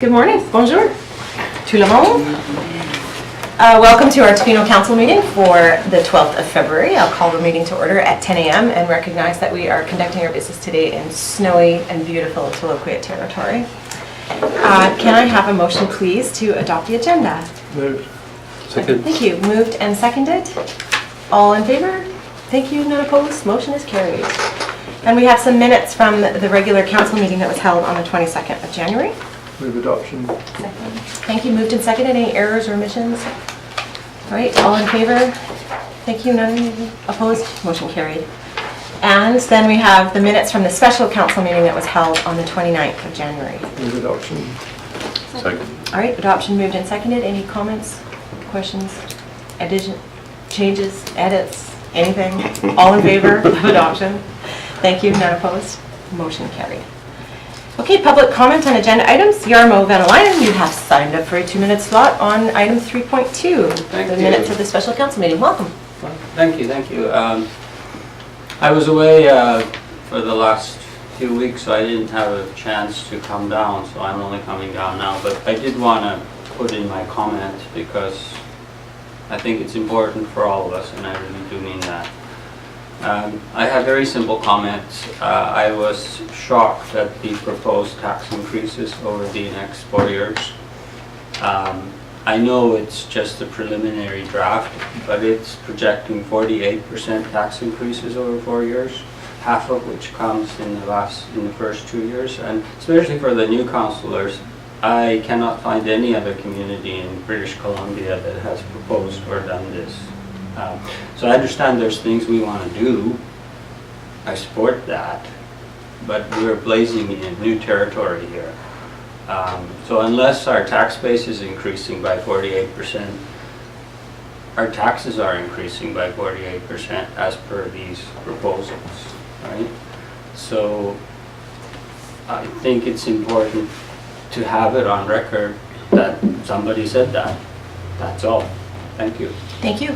Good morning, bonjour, tout le monde. Welcome to our Tofino Council meeting for the 12th of February. I'll call the meeting to order at 10 a.m. and recognize that we are conducting our business today in snowy and beautiful Taloquia territory. Can I have a motion, please, to adopt the agenda? Moved. Second. Thank you. Moved and seconded. All in favor? Thank you. None opposed. Motion is carried. And we have some minutes from the regular council meeting that was held on the 22nd of January. Move adoption. Thank you. Moved and seconded. Any errors or omissions? All right. All in favor? Thank you. None opposed? Motion carried. And then we have the minutes from the special council meeting that was held on the 29th of January. Move adoption. Second. All right. Adoption moved and seconded. Any comments, questions, addition, changes, edits, anything? All in favor of adoption? Thank you. None opposed? Motion carried. Okay, public comment on agenda items. Jarmo Vanalainen, you have signed up for a 2-minute slot on item 3.2, Thank the you. minutes of the special council meeting. Welcome. Thank you. I was away for the last few weeks, so I didn't have a chance to come down, so I'm only coming down now. But I did want to put in my comment because I think it's important for all of us, and I really do mean that. I have very simple comments. I was shocked at the proposed tax increases over the next 4 years. I know it's just a preliminary draft, but it's projecting 48% tax increases over 4 years, half of which comes in the first 2 years. And especially for the new councillors, I cannot find any other community in British Columbia that has proposed or done this. So I understand there's things we want to do. I support that, but we're blazing in new territory here. So unless our tax base is increasing by 48%, our taxes are increasing by 48% as per these proposals, right? So I think it's important to have it on record that somebody said that. That's all. Thank you. Thank you.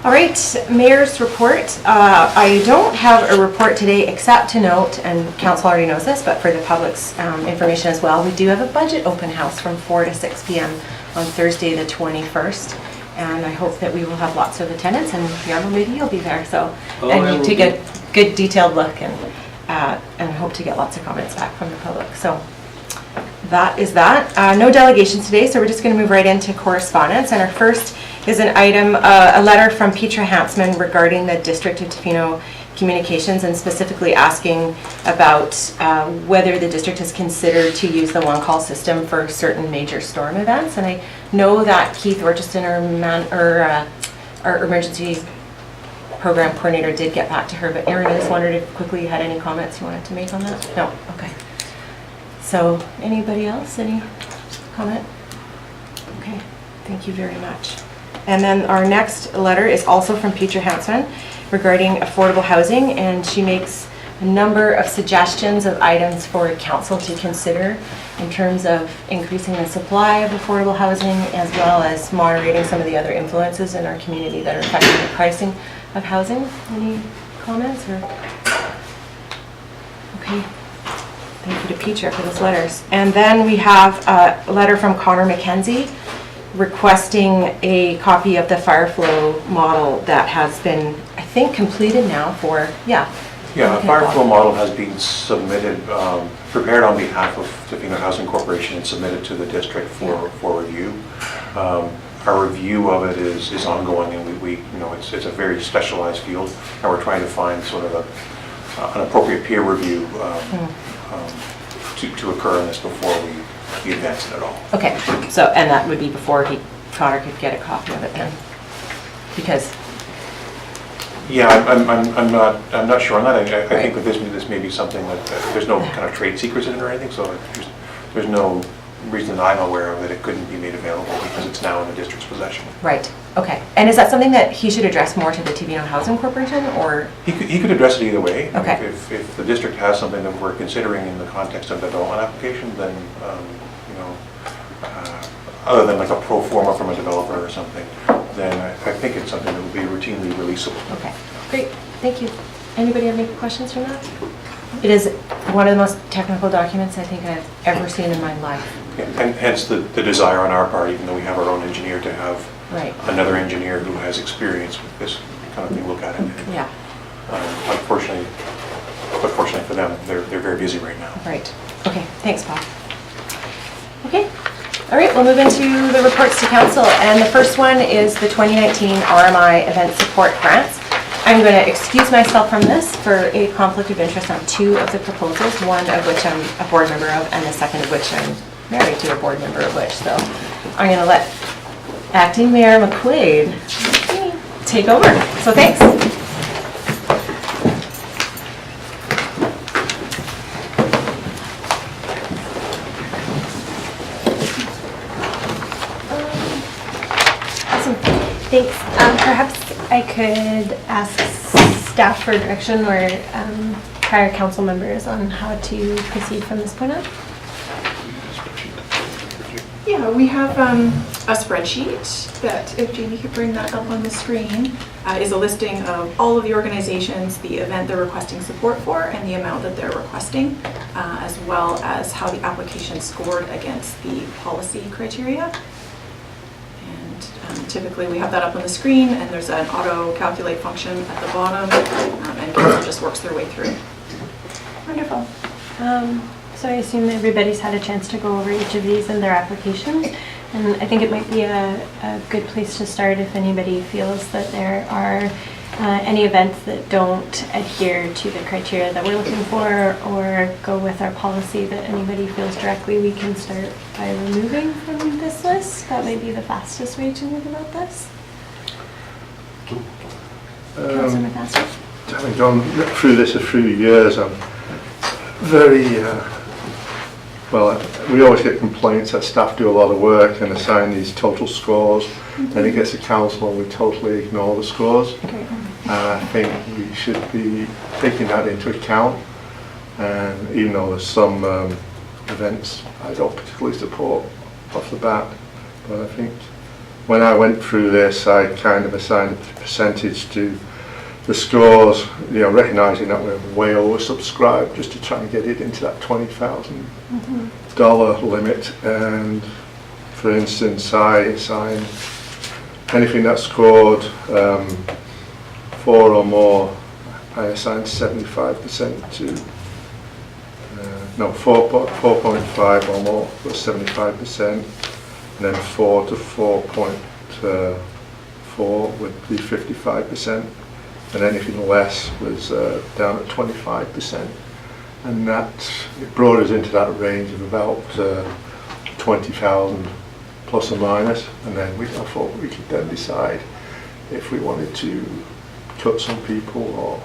All right, Mayor's report. I don't have a report today except to note, and Council already knows this, but for the public's information as well, we do have a budget open house from 4 to 6 p.m. on Thursday the 21st. And I hope that we will have lots of attendance, and Jarmo, maybe you'll be there, so and you take a good detailed look and hope to get lots of comments back from the public. So that is that. No delegations today, so we're just going to move right into correspondence. And our first is an item, a letter from Petra Hansman regarding the District of Tofino communications, and specifically asking about whether the district has considered to use the one-call system for certain major storm events. And I know that Keith Orchiston, our emergency program coordinator, did get back to her, but Erin, I just wondered if quickly you had any comments you wanted to make on that? No? Okay. So anybody else, any comment? Okay, thank you very much. And then our next letter is also from Petra Hansman regarding affordable housing, and she makes a number of suggestions of items for council to consider in terms of increasing the supply of affordable housing, as well as moderating some of the other influences in our community that are affecting the pricing of housing. Any comments or? Okay. Thank you to Petra for those letters. And then we have a letter from Connor McKenzie requesting a copy of the fire flow model that has been, I think, completed now for, Yeah, a fire flow model has been submitted, prepared on behalf of Tofino Housing Corporation and submitted to the district for review. Our review of it is ongoing, and we it's a very specialized field, and we're trying to find sort of an appropriate peer review to occur in this before we advance it at all. Okay, so, and that would be before Connor could get a copy of it then? Because... Yeah, I'm not sure on that. I think that this may be something that there's no kind of trade secrets in it or anything, so there's no reason that I'm aware of that it couldn't be made available because it's now in the district's possession. Right, okay. And is that something that he should address more to the Tofino Housing Corporation, or? He could address it either way. Okay. If the district has something that we're considering in the context of the development application, then, other than like a pro forma from a developer or something, then I think it's something that will be routinely releasable. Okay, great, thank you. Anybody have any questions from that? It is one of the most technical documents I think I've ever seen in my life. And hence the desire on our part, even though we have our own engineer, to have Right. another engineer who has experience with this kind of thing look at it. Yeah, Unfortunately for them, they're very busy right now. right. Okay, thanks, Bob. Okay, all right, we'll move into the reports to council. And the first one is the 2019 RMI Event Support Grants. I'm going to excuse myself from this for a conflict of interest on 2 of the proposals, one of which I'm a board member of, and the second of which I'm married to a board member of which. So I'm going to let Acting Mayor McQuaid take over. So thanks. Awesome, thanks. Perhaps I could ask staff for direction or prior council members on how to proceed from this point on. Yeah, we have a spreadsheet that, if Jamie could bring that up on the screen, is a listing of all of the organizations, the event they're requesting support for, and the amount that they're requesting, as well as how the application scored against the policy criteria. And typically we have that up on the screen, and there's an auto-calculate function at the bottom, and council just works their way through. Wonderful. So I assume everybody's had a chance to go over each of these and their applications. And I think it might be a good place to start if anybody feels that there are any events that don't adhere to the criteria that we're looking for or go with our policy that anybody feels directly we can start by removing from this list. That may be the fastest way to move about this. Councilor McMaster? Having gone through this a few years, I'm very, well, we always get complaints that staff do a lot of work and assign these total scores, then it gets to council and we totally ignore the scores. Okay. And I think we should be taking that into account. And even though there's some events I don't particularly support off the bat, but I think when I went through this, I kind of assigned a percentage to the scores, you know, recognising that we're way oversubscribed just to try and get it into that $20,000 limit. And for instance, I assigned anything that scored 4 or more, I assigned 75% to, no, 4.5 or more was 75%, and then 4 to 4.4 would be 55%. And anything less was down at 25%. And that, it brought us into that range of about 20,000 plus or minus. And then I thought we could then decide if we wanted to cut some people or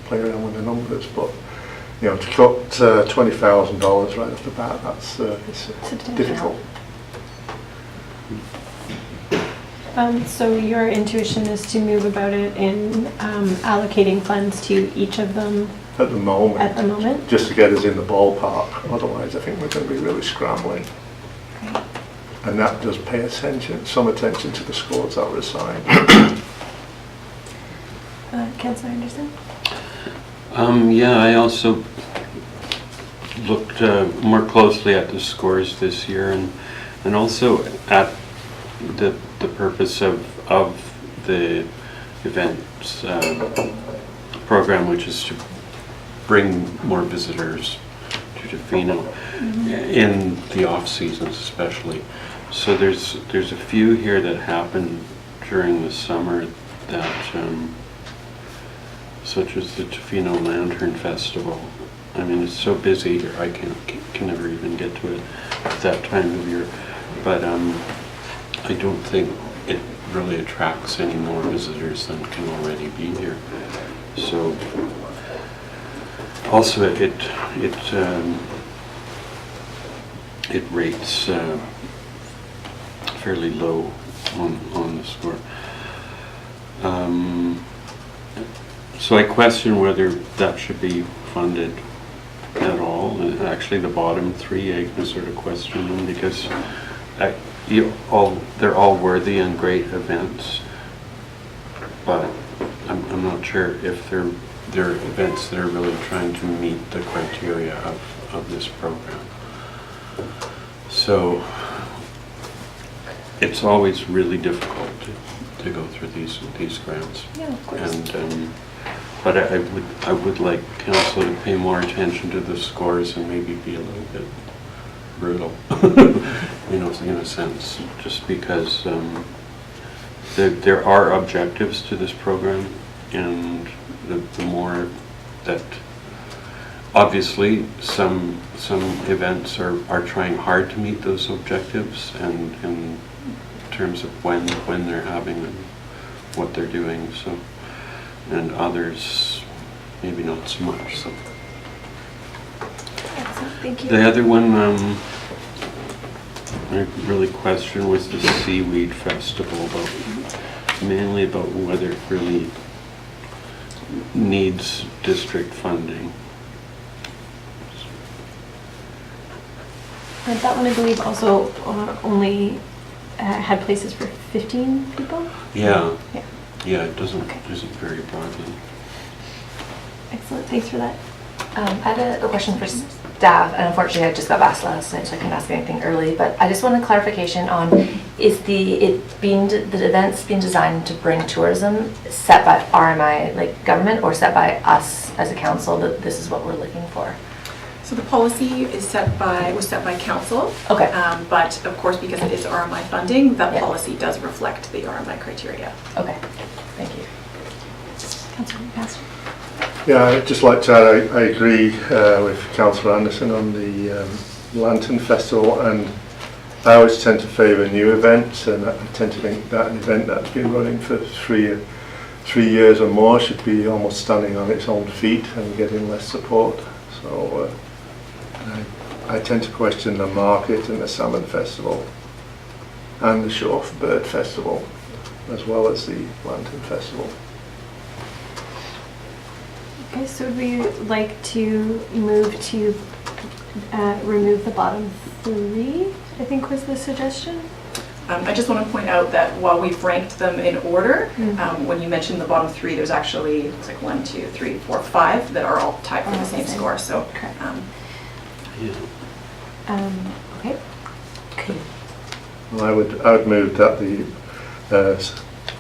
play around with the numbers. But, you know, to cut $20,000 right off the bat, that's it's difficult. So your intuition is to move about it in allocating funds to each of them At the moment. at the moment? Just to get us in the ballpark. Otherwise, I think we're going to be really scrambling. Great. And that does pay attention, some attention to the scores that were assigned. Councillor Anderson? Yeah, I also looked more closely at the scores this year and also at the purpose of the events program, which is to bring more visitors to Tofino in the off seasons especially. So there's a few here that happen during the summer that such as the Tofino Lantern Festival. I mean, it's so busy here, I can never even get to it at that time of year. But I don't think it really attracts any more visitors than can already be here. So also it rates fairly low on the score. So I question whether that should be funded at all. And actually, the bottom 3 I can sort of question them because they're all worthy and great events, but I'm not sure if they're they're events that are really trying to meet the criteria of this program. So it's always really difficult to go through these grants. Yeah, of course. And but I would like council to pay more attention to the scores and maybe be a little bit brutal, you know, in a sense, just because there are objectives to this program, and the more that obviously some events are trying hard to meet those objectives, and in terms of when they're having them, what they're doing, so, and others maybe not so much. So Excellent, thank you. the other one I really questioned was the Seaweed Festival, mainly about whether it really needs district funding. And that one, I believe, also only had places for 15 people? Yeah, Yeah. yeah, it isn't Okay. very broadly. Excellent, thanks for that. I had a question for staff, and unfortunately I just got back last night, so I couldn't ask anything early, but I just wanted clarification on, is the events being designed to bring tourism set by RMI, like government, or set by us as a council, that this is what we're looking for? So the policy was set by council. Okay. But of course, because it is RMI funding, that Yeah. policy does reflect the RMI criteria. Okay, thank you. Councilor Pastor. Yeah, I'd just like to add, I agree with Councillor Anderson on the Lantern Festival, and I always tend to favour new events, and I tend to think that an event that's been running for three years or more should be almost standing on its own feet and getting less support. So I tend to question the market and the Salmon Festival and the Shore Bird Festival, as well as the Lantern Festival. Okay, so would we like to move to remove the bottom 3, I think was the suggestion? I just want to point out that while we've ranked them in order, Mhm. when you mentioned the bottom 3, there's actually, it's like 1, 2, 3, 4, 5 that are all tied for All the the same same. score. So Correct. Yeah. Okay. Okay. Well, I would move that the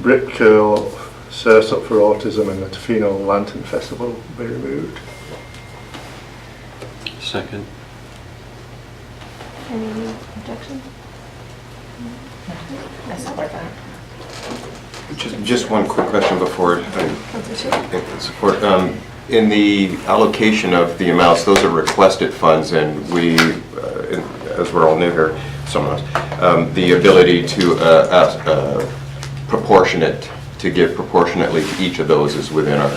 Rip Curl, Surf's Up for Autism and the Tofino Lantern Festival be removed. Second. Any objection? I support that. Just one quick question before Councilor Shield? support. In the allocation of the amounts, those are requested funds, and we, as we're all new here, some of us, the ability to proportionate, to give proportionately to each of those is within our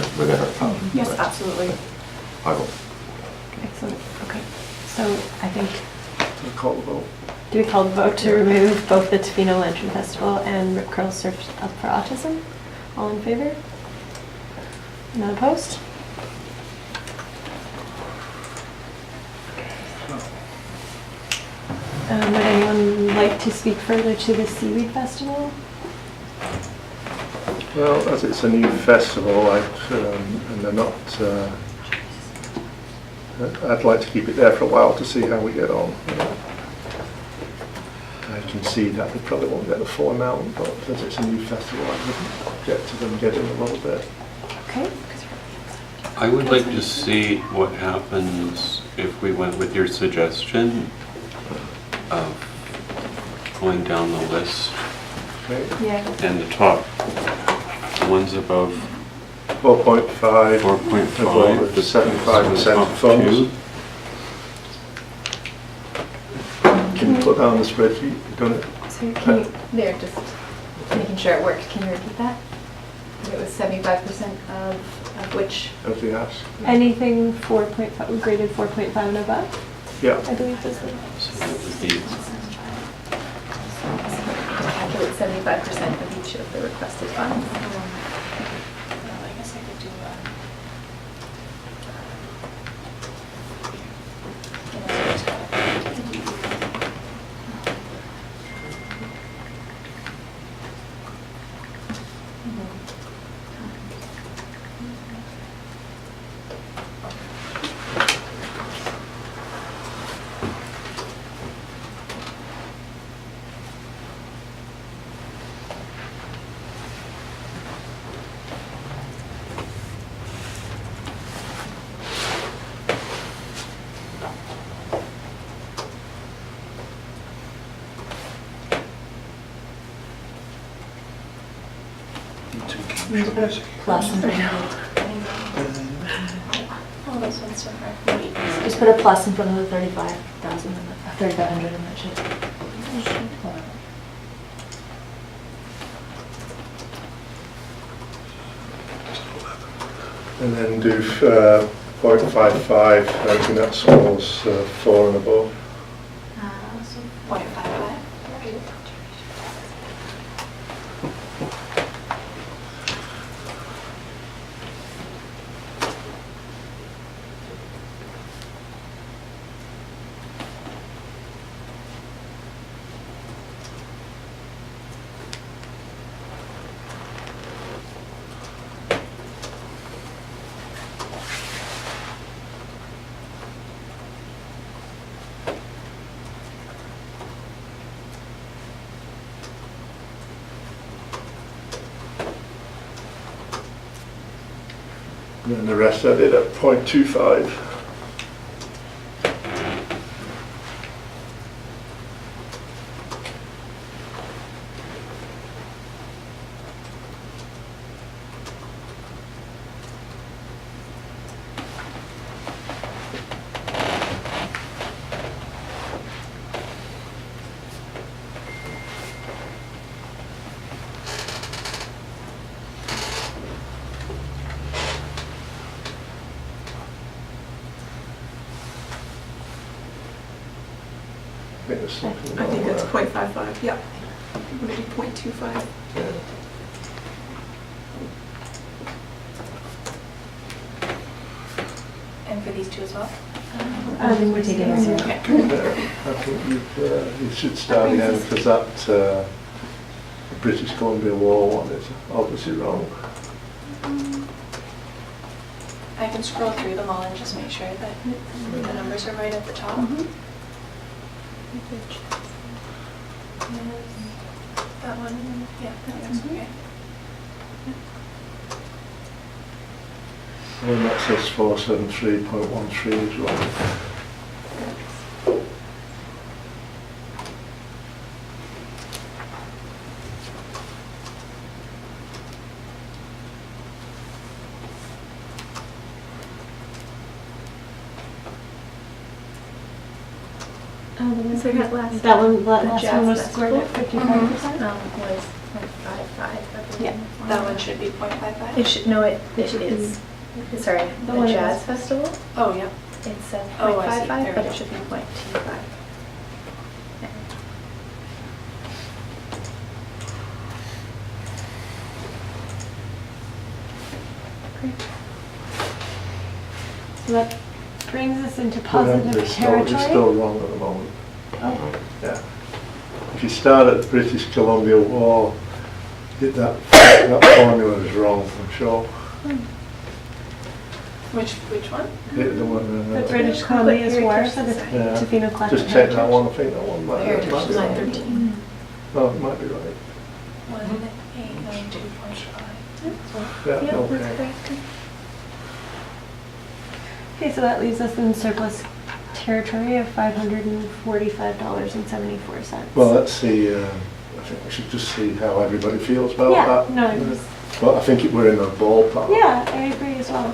power. yes, absolutely. I will. Excellent, okay. So I think, I'll call the vote. do we call the vote to remove both the Tofino Lantern Festival and Rip Curl Surf Up for Autism? All in favor? None opposed? Would anyone like to speak further to the Seaweed Festival? Well, as it's a new festival, and they're not, I'd like to keep it there for a while to see how we get on. I can see that they probably won't get the full amount, but as it's a new festival, I wouldn't object to them getting a little bit. Okay. I would like to see what happens if we went with your suggestion of going down the list, Okay, Yeah. and the top ones above 4.5, 4.5. with the 75% Top of funds. two. Can you put that on the spreadsheet? You've done it? So can you, There, just making sure it worked. Can you repeat that? It was 75% of which? As they asked. anything 4.5, graded 4.5 and above, Yeah. I believe is the. So that would be, Calculate 75% of each of the requested funds. Plus in front of All those ones so far. it. Just put a plus in front of the 35,000 and the 3,500 in that sheet. And then do 0.55, anything that scores 4 and above. So 0.55. And then the rest I did at 0.25. I think there's something I think wrong it's there. 0.55, yeah. Maybe 0.25. Yeah. And for these two as well? I think we're taking this here. Okay. I think you should start again because that the British Columbia War one is obviously wrong. I can scroll through them all and just make sure that the numbers are right at the top. That one, yeah, that looks okay. And that says 473.13 is wrong. So that last- That one, the last jazz one was festival? scored at 55%? Was 0.55. Yeah. That one should be 0.55? It should, no, it should is, sorry, The the one jazz is- festival, Oh, yeah. it said Oh, I see. 0.55, There but we it go. should be 0.25. So that brings us into Remember, positive it's territory. still wrong at the moment. Oh. Yeah. If you start at the British Columbia War, that formula is wrong, I'm sure. Which one? The one, The British Columbia's War Heritage for the Society. Yeah. Tofino Classic just check that Heritage. one, I think that one might Heritage might be right. 913. Oh, it might be right. 1892.5. Yeah, Yeah, okay. that's correct. Okay, so that leaves us in surplus territory of $545.74. Well, let's see, I think we should just see how everybody feels about Yeah, that. no, it was, But I think we're in the ballpark. yeah, I agree as well.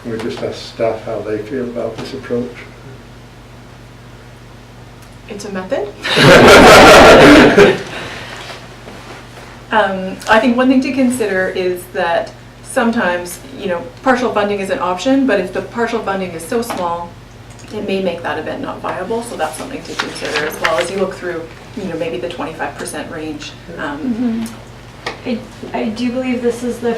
We just ask staff how they feel about this approach. It's a method. I think one thing to consider is that sometimes, partial funding is an option, but if the partial funding is so small, it may make that event not viable, so that's something to consider as well as you look through, maybe the 25% range. I do believe this is the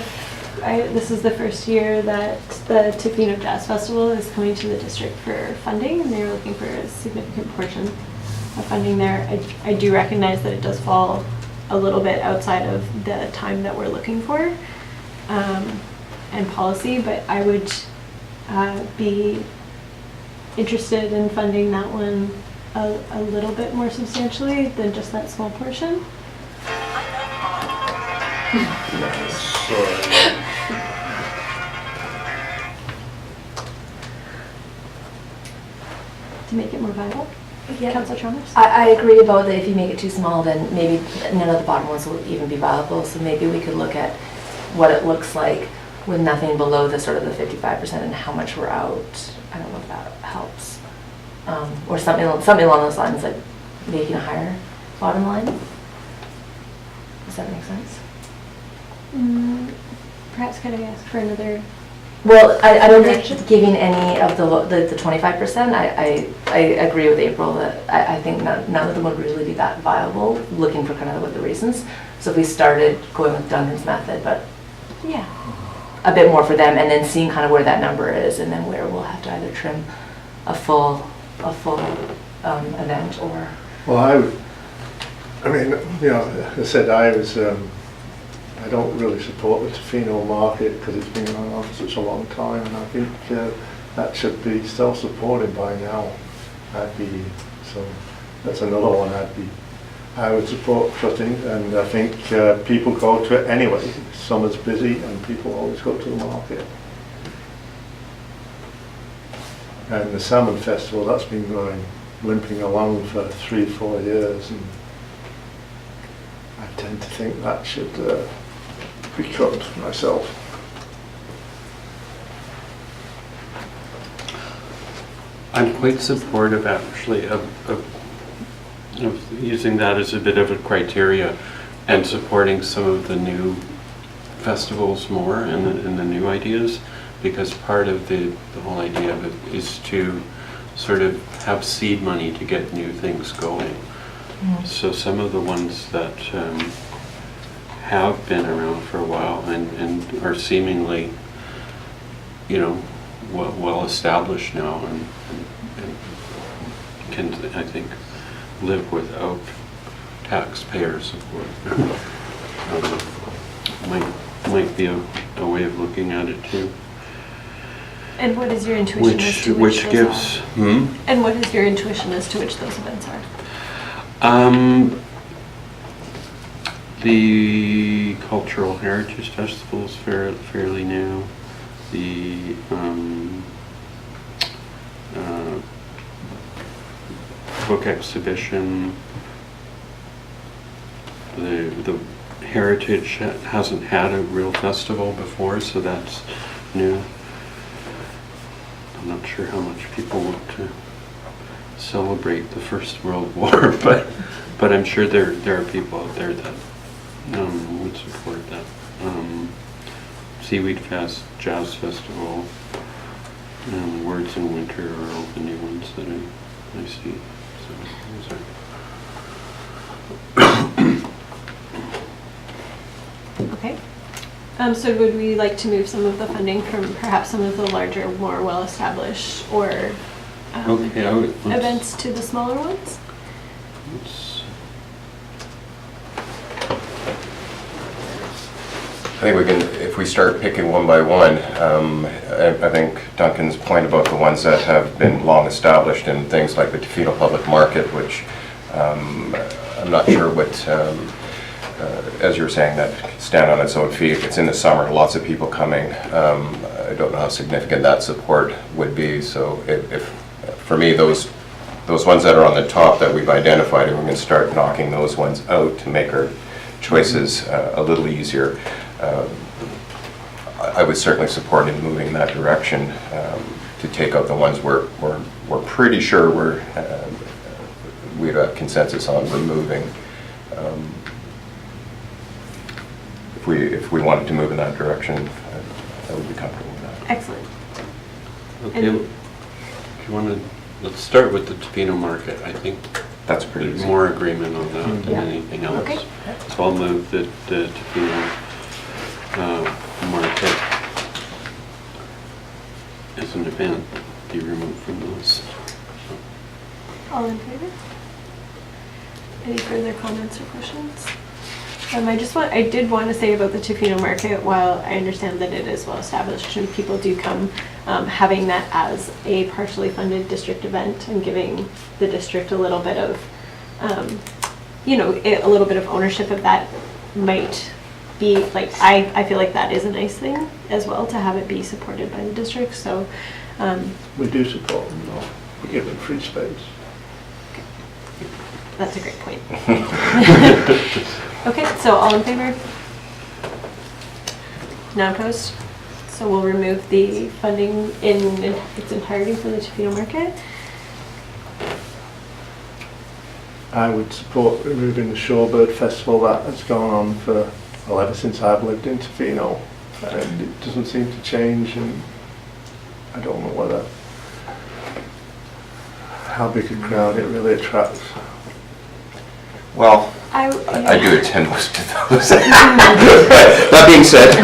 first year that the Tofino Jazz Festival is coming to the district for funding, and they're looking for a significant portion of funding there. I do recognize that it does fall a little bit outside of the time that we're looking for and policy, but I would be interested in funding that one a little bit more substantially than just that small portion. To make it more viable. Yeah. Councillor Chalmers? I agree about that if you make it too small, then maybe none of the bottom ones will even be viable. So maybe we could look at what it looks like with nothing below the sort of the 55% and how much we're out. I don't know if that helps. Or something along those lines, like making a higher bottom line. Does that make sense? Perhaps could I ask for another? Well, I don't think giving any of the 25%, I agree with April that I think none of them would really be that viable, looking for kind of what the reasons. So if we started going with Duncan's method, but Yeah. a bit more for them, and then seeing kind of where that number is, and then where we'll have to either trim a full event or. Well, I mean, you know, as I said, I don't really support the Tofino market because it's been going on for such a long time, and I think that should be self-supported by now. So that's another one I would support cutting, and I think people go to it anyway. Summer's busy and people always go to the market. And the Salmon Festival, that's been going, limping along for 3-4 years, and I tend to think that should be cut myself. I'm quite supportive, actually, of using that as a bit of a criteria and supporting some of the new festivals more and the new ideas, because part of the whole idea of it is to sort of have seed money to get new things going. So some of the ones that have been around for a while and are seemingly, you know, well established now and can, I think, live without taxpayer support. Might be a way of looking at it too. And what is your intuition as to which those gives, are? And what is your intuition as to which those events are? The Cultural Heritage Festival is fairly new. The book exhibition, the Heritage hasn't had a real festival before, so that's new. I'm not sure how much people want to celebrate the First World War, but I'm sure there are people out there that would support that. Seaweed Fest, Jazz Festival, Words in Winter are all the new ones that I see. So those are. Okay. So would we like to move some of the funding from perhaps some of the larger, more well-established or events to the smaller ones? I think we can, if we start picking one by one, I think Duncan's point about the ones that have been long established and things like the Tofino Public Market, which I'm not sure what, as you were saying, that stand on its own feet. It's in the summer, lots of people coming. I don't know how significant that support would be. So if for me, those ones that are on the top that we've identified, and we're going to start knocking those ones out to make our choices a little easier. I would certainly support in moving in that direction to take out the ones we're pretty sure we'd have consensus on removing. If we wanted to move in that direction, I would be comfortable with that. Excellent. Okay, if you want to, let's start with the Tofino Market. I think that's pretty there's easy. more agreement on that than anything else. Okay. So I'll move that the Tofino Market as an event be removed from the list. All in favor? Any further comments or questions? I did want to say about the Tofino Market, while I understand that it is well established and people do come, having that as a partially funded district event and giving the district a little bit of, a little bit of ownership of that might be, like, I feel like that is a nice thing as well, to have it be supported by the district, so. We do support them though. We give them free space. That's a great point. Okay, so all in favor? None opposed? So we'll remove the funding in its entirety for the Tofino Market. I would support removing the Shorebird Festival. That has gone on for, well, ever since I've lived in Tofino, and it doesn't seem to change, and I don't know whether, how big a crowd it really attracts. Well, I do attend most of those. That being said,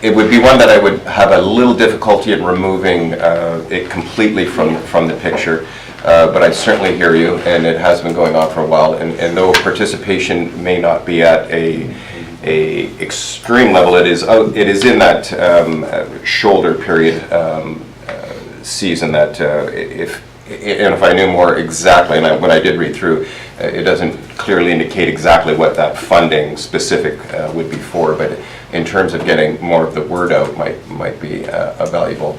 it would be one that I would have a little difficulty in removing it completely from the picture. But I certainly hear you, and it has been going on for a while. And though participation may not be at a extreme level, it is in that shoulder period season that if I knew more exactly, and when I did read through, it doesn't clearly indicate exactly what that funding specific would be for, but in terms of getting more of the word out might be valuable.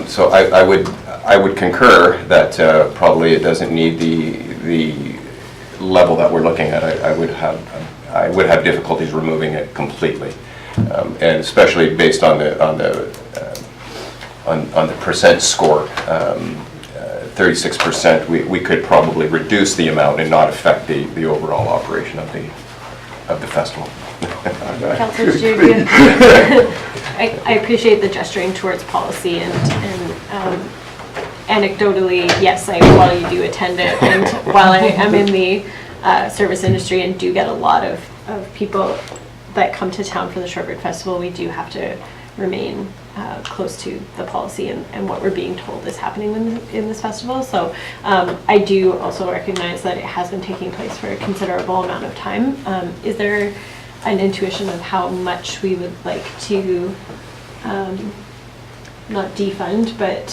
So I would concur that probably it doesn't need the level that we're looking at. I would have difficulties removing it completely, and especially based on the percent score. 36%, we could probably reduce the amount and not affect the overall operation of the festival. Councillor Steer, I appreciate the gesturing towards policy and anecdotally, yes, while you do attend it, and while I am in the service industry and do get a lot of people that come to town for the Shorebird Festival, we do have to remain close to the policy and what we're being told is happening in this festival. So I do also recognize that it has been taking place for a considerable amount of time. Is there an intuition of how much we would like to not defund, but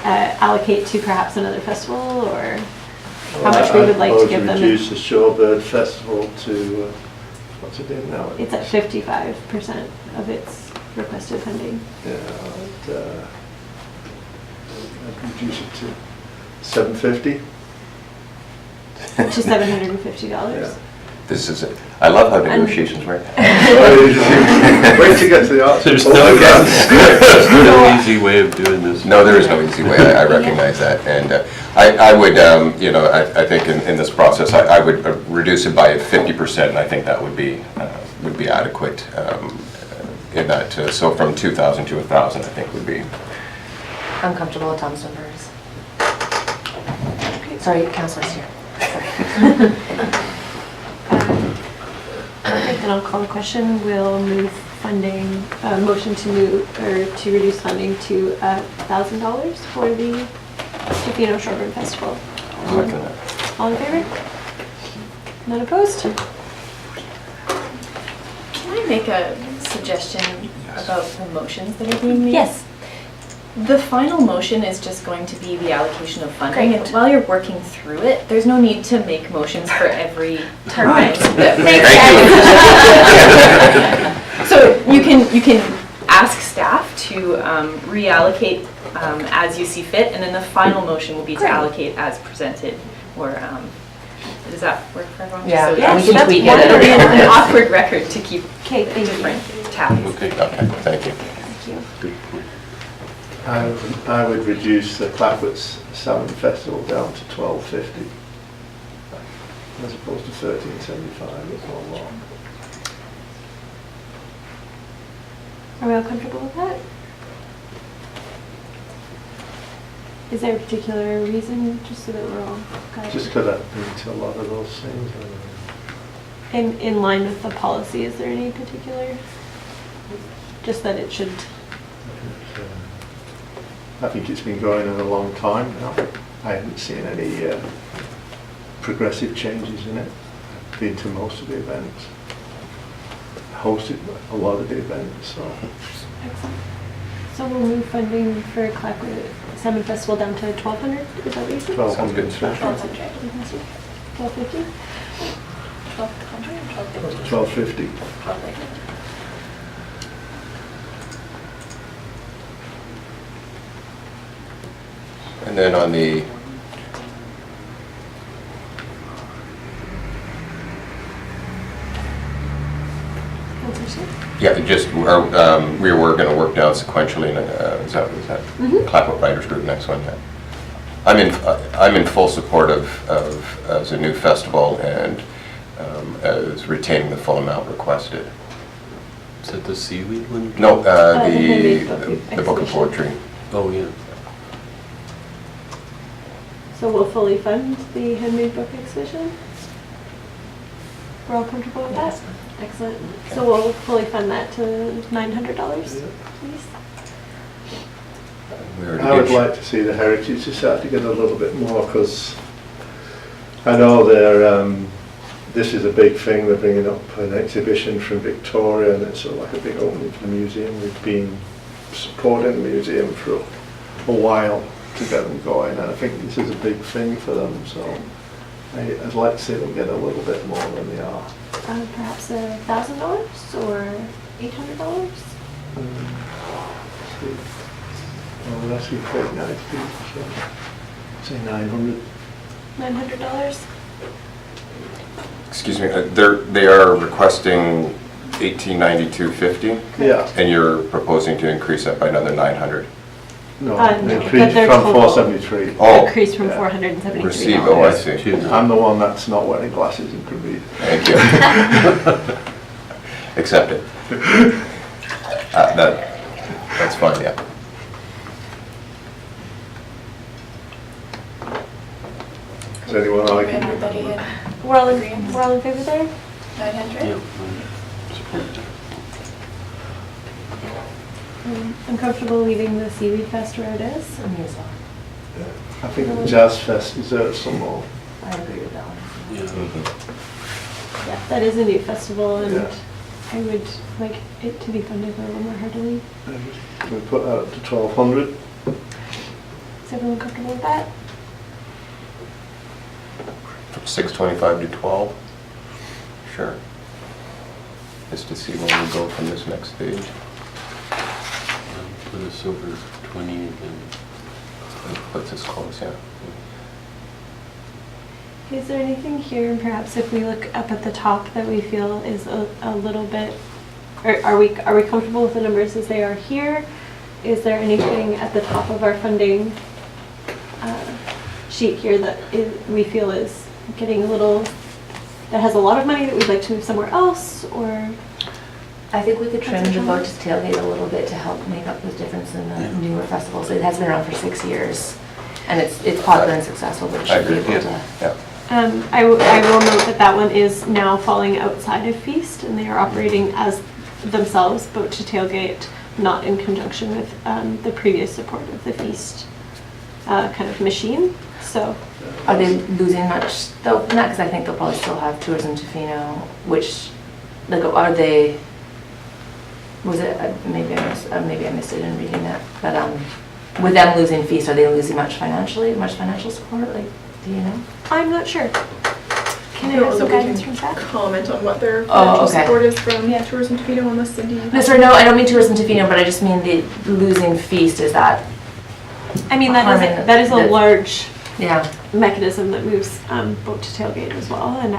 allocate to perhaps another festival, or how much we would like to give them? Reduce the Shorebird Festival to, what's it in now? It's at 55% of its requested funding. Yeah, I'd reduce it to $750. To $750. Yeah. This is it. I love how negotiations work. Wait to get to the art. There's no easy way of doing this. No, there is no easy way. I recognize that, and I would, I think in this process, I would reduce it by 50%, and I think that would be adequate in that. So from 2,000 to 1,000, I think would be. I'm comfortable with Tom's numbers. Sorry, Councillor's here. Then I'll call the question. We'll move funding, motion to move or to reduce funding to $1,000 for the Tofino Shorebird Festival. All in favor? None opposed? Can I make a suggestion about the motions that are being made? Yes. The final motion is just going to be the allocation of funding. Great. And while you're working through it, there's no need to make motions for every time. So you can ask staff to reallocate as you see fit, and then the final motion will be to allocate as presented. Or does that work for everyone? Yeah, So yeah, we can that's tweak it. it'll be an awkward record to keep Okay, thank you. different tabs. Okay, Thank you. Thank you. good point. I would reduce the Clackwood's Salmon Festival down to $12.50 as opposed to $13.75. It's all long. Are we all comfortable with that? Is there a particular reason, just so that we're all kind of Just because I've been to a lot of those things. in line with the policy? Is there any particular, just that it should? I think it's been going on a long time now. I haven't seen any progressive changes in it. I've been to most of the events. Hosted a lot of the events, so. Excellent. So we'll move funding for Clackwood Salmon Festival down to 1,200, is that what you said? 1,200. 1,250? 12.50. And then on the, Councillor Shipp? yeah, just, we were going to work down sequentially, and is that Clapwood Writers Group next one, yeah. I'm in full support of as a new festival and as retaining the full amount requested. Is that the seaweed one? No, handmade book the book of exhibition. poetry. Oh, yeah. So we'll fully fund the handmade book exhibition? We're all comfortable with that? Excellent. So we'll fully fund that to $900, please? We already I would did- like to see the Heritage Society get a little bit more, because I know they're, this is a big thing, they're bringing up an exhibition from Victoria, and it's sort of like a big opening for the museum. We've been supporting the museum for a while to get them going, and I think this is a big thing for them, so I'd like to see them get a little bit more than they are. Perhaps $1,000 or $800? Well, that's quite nice, so say 900. $900? Excuse me, they are requesting $1,892.50, Yeah, and you're proposing to increase that by another 900. no, No, increased but they're from total. 473. Oh. Increased from Yeah. $473. Receive, oh, I see. I'm the one that's not wearing glasses and can read. Thank you. Accept it. That's fine, yeah. Does anyone argue? Everybody in We're all in favor there? 900? Yeah, I support that. I'm comfortable leaving the Seaweed Fest where it is. Me as well. I think the Jazz Fest deserves some more. I agree with that one. Yeah. Yeah, that is a new festival, and Yeah. I would like it to be funded a little more heartily. We put that up to 1,200. Is everyone comfortable with that? From 625 to 12? Sure. Just to see where we go from this next stage. Put us over 20 again. That puts us close, yeah. Is there anything here, and perhaps if we look up at the top, that we feel is a little bit, or are we comfortable with the numbers as they are here? Is there anything at the top of our funding sheet here that we feel is getting a little, that has a lot of money that we'd like to move somewhere else, or? I think we could trim That's the a Boat to Tailgate a little bit to help make up the difference in the newer festivals. It has been around for 6 years, and it's popular and successful, but it I should be agree, able to. yeah. I will note that that one is now falling outside of Feast, and they are operating as themselves, Boat to Tailgate, not in conjunction with the previous support of the Feast kind of machine. So Are they losing much though? Not because I think they'll probably still have Tourism Tofino, which, like, are they, was it, maybe I missed it in reading that, but with them losing Feast, are they losing much financial support? Like, do you know? I'm not sure. Can I No, have so some we guidance can from that? comment on what their Oh, financial okay. support is from Yeah. Tourism Tofino, unless Cindy. No, sorry, no, I don't mean Tourism Tofino, but I just mean the losing Feast. Is that, I mean, that is a large yeah. mechanism that moves Boat to Tailgate as well, and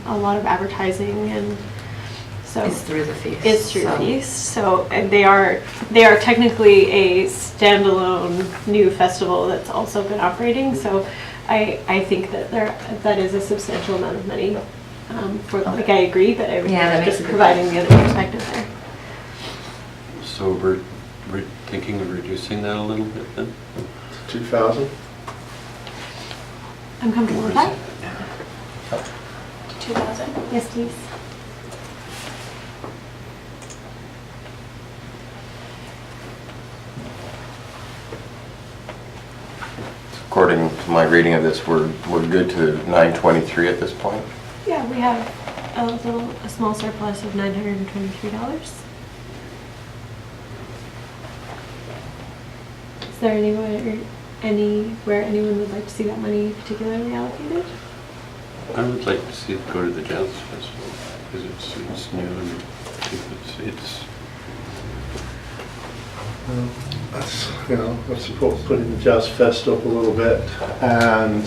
a lot of advertising, and so. It's through the Feast. It's through so. Feast, so and they are technically a standalone new festival that's also been operating. So I think that that is a substantial amount of money. Like, I agree, but I was Yeah, that makes just a good providing the other perspective there. So we're thinking of reducing that a little bit then? 2,000. I'm comfortable with that. 2,000? Yes, please. According to my reading of this, we're good to 923 at this point. Yeah, we have a small surplus of $923. Is there anywhere anyone would like to see that money particularly allocated? I would like to see it go to the Jazz Festival, because it's new and I think it's That's, you know, let's support putting the Jazz Fest up a little bit, and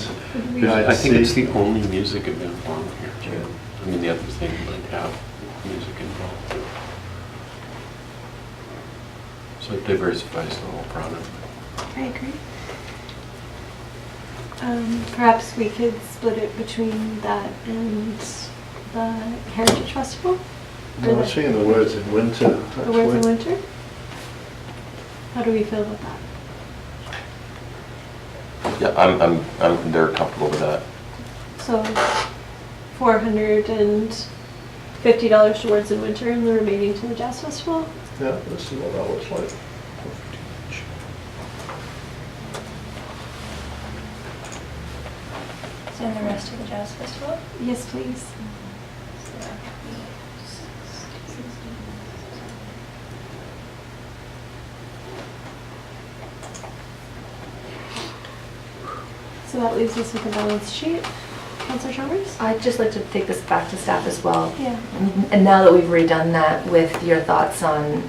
I think it's the only music event on here, too. I mean, the other thing might have music involved. So it diversifies the whole product. I agree. Perhaps we could split it between that and the Heritage Festival? I was seeing the words in winter, The Words in actually. Winter? How do we feel about that? Yeah, they're comfortable with that. So $450 to Words in Winter and the remaining to the Jazz Festival? Yeah, let's see what that looks like. And the rest of the Jazz Festival? Yes, please. So that leaves us with a balance sheet. Councillor Chalmers? I'd just like to take this back to staff as well. Yeah. And now that we've redone that, with your thoughts on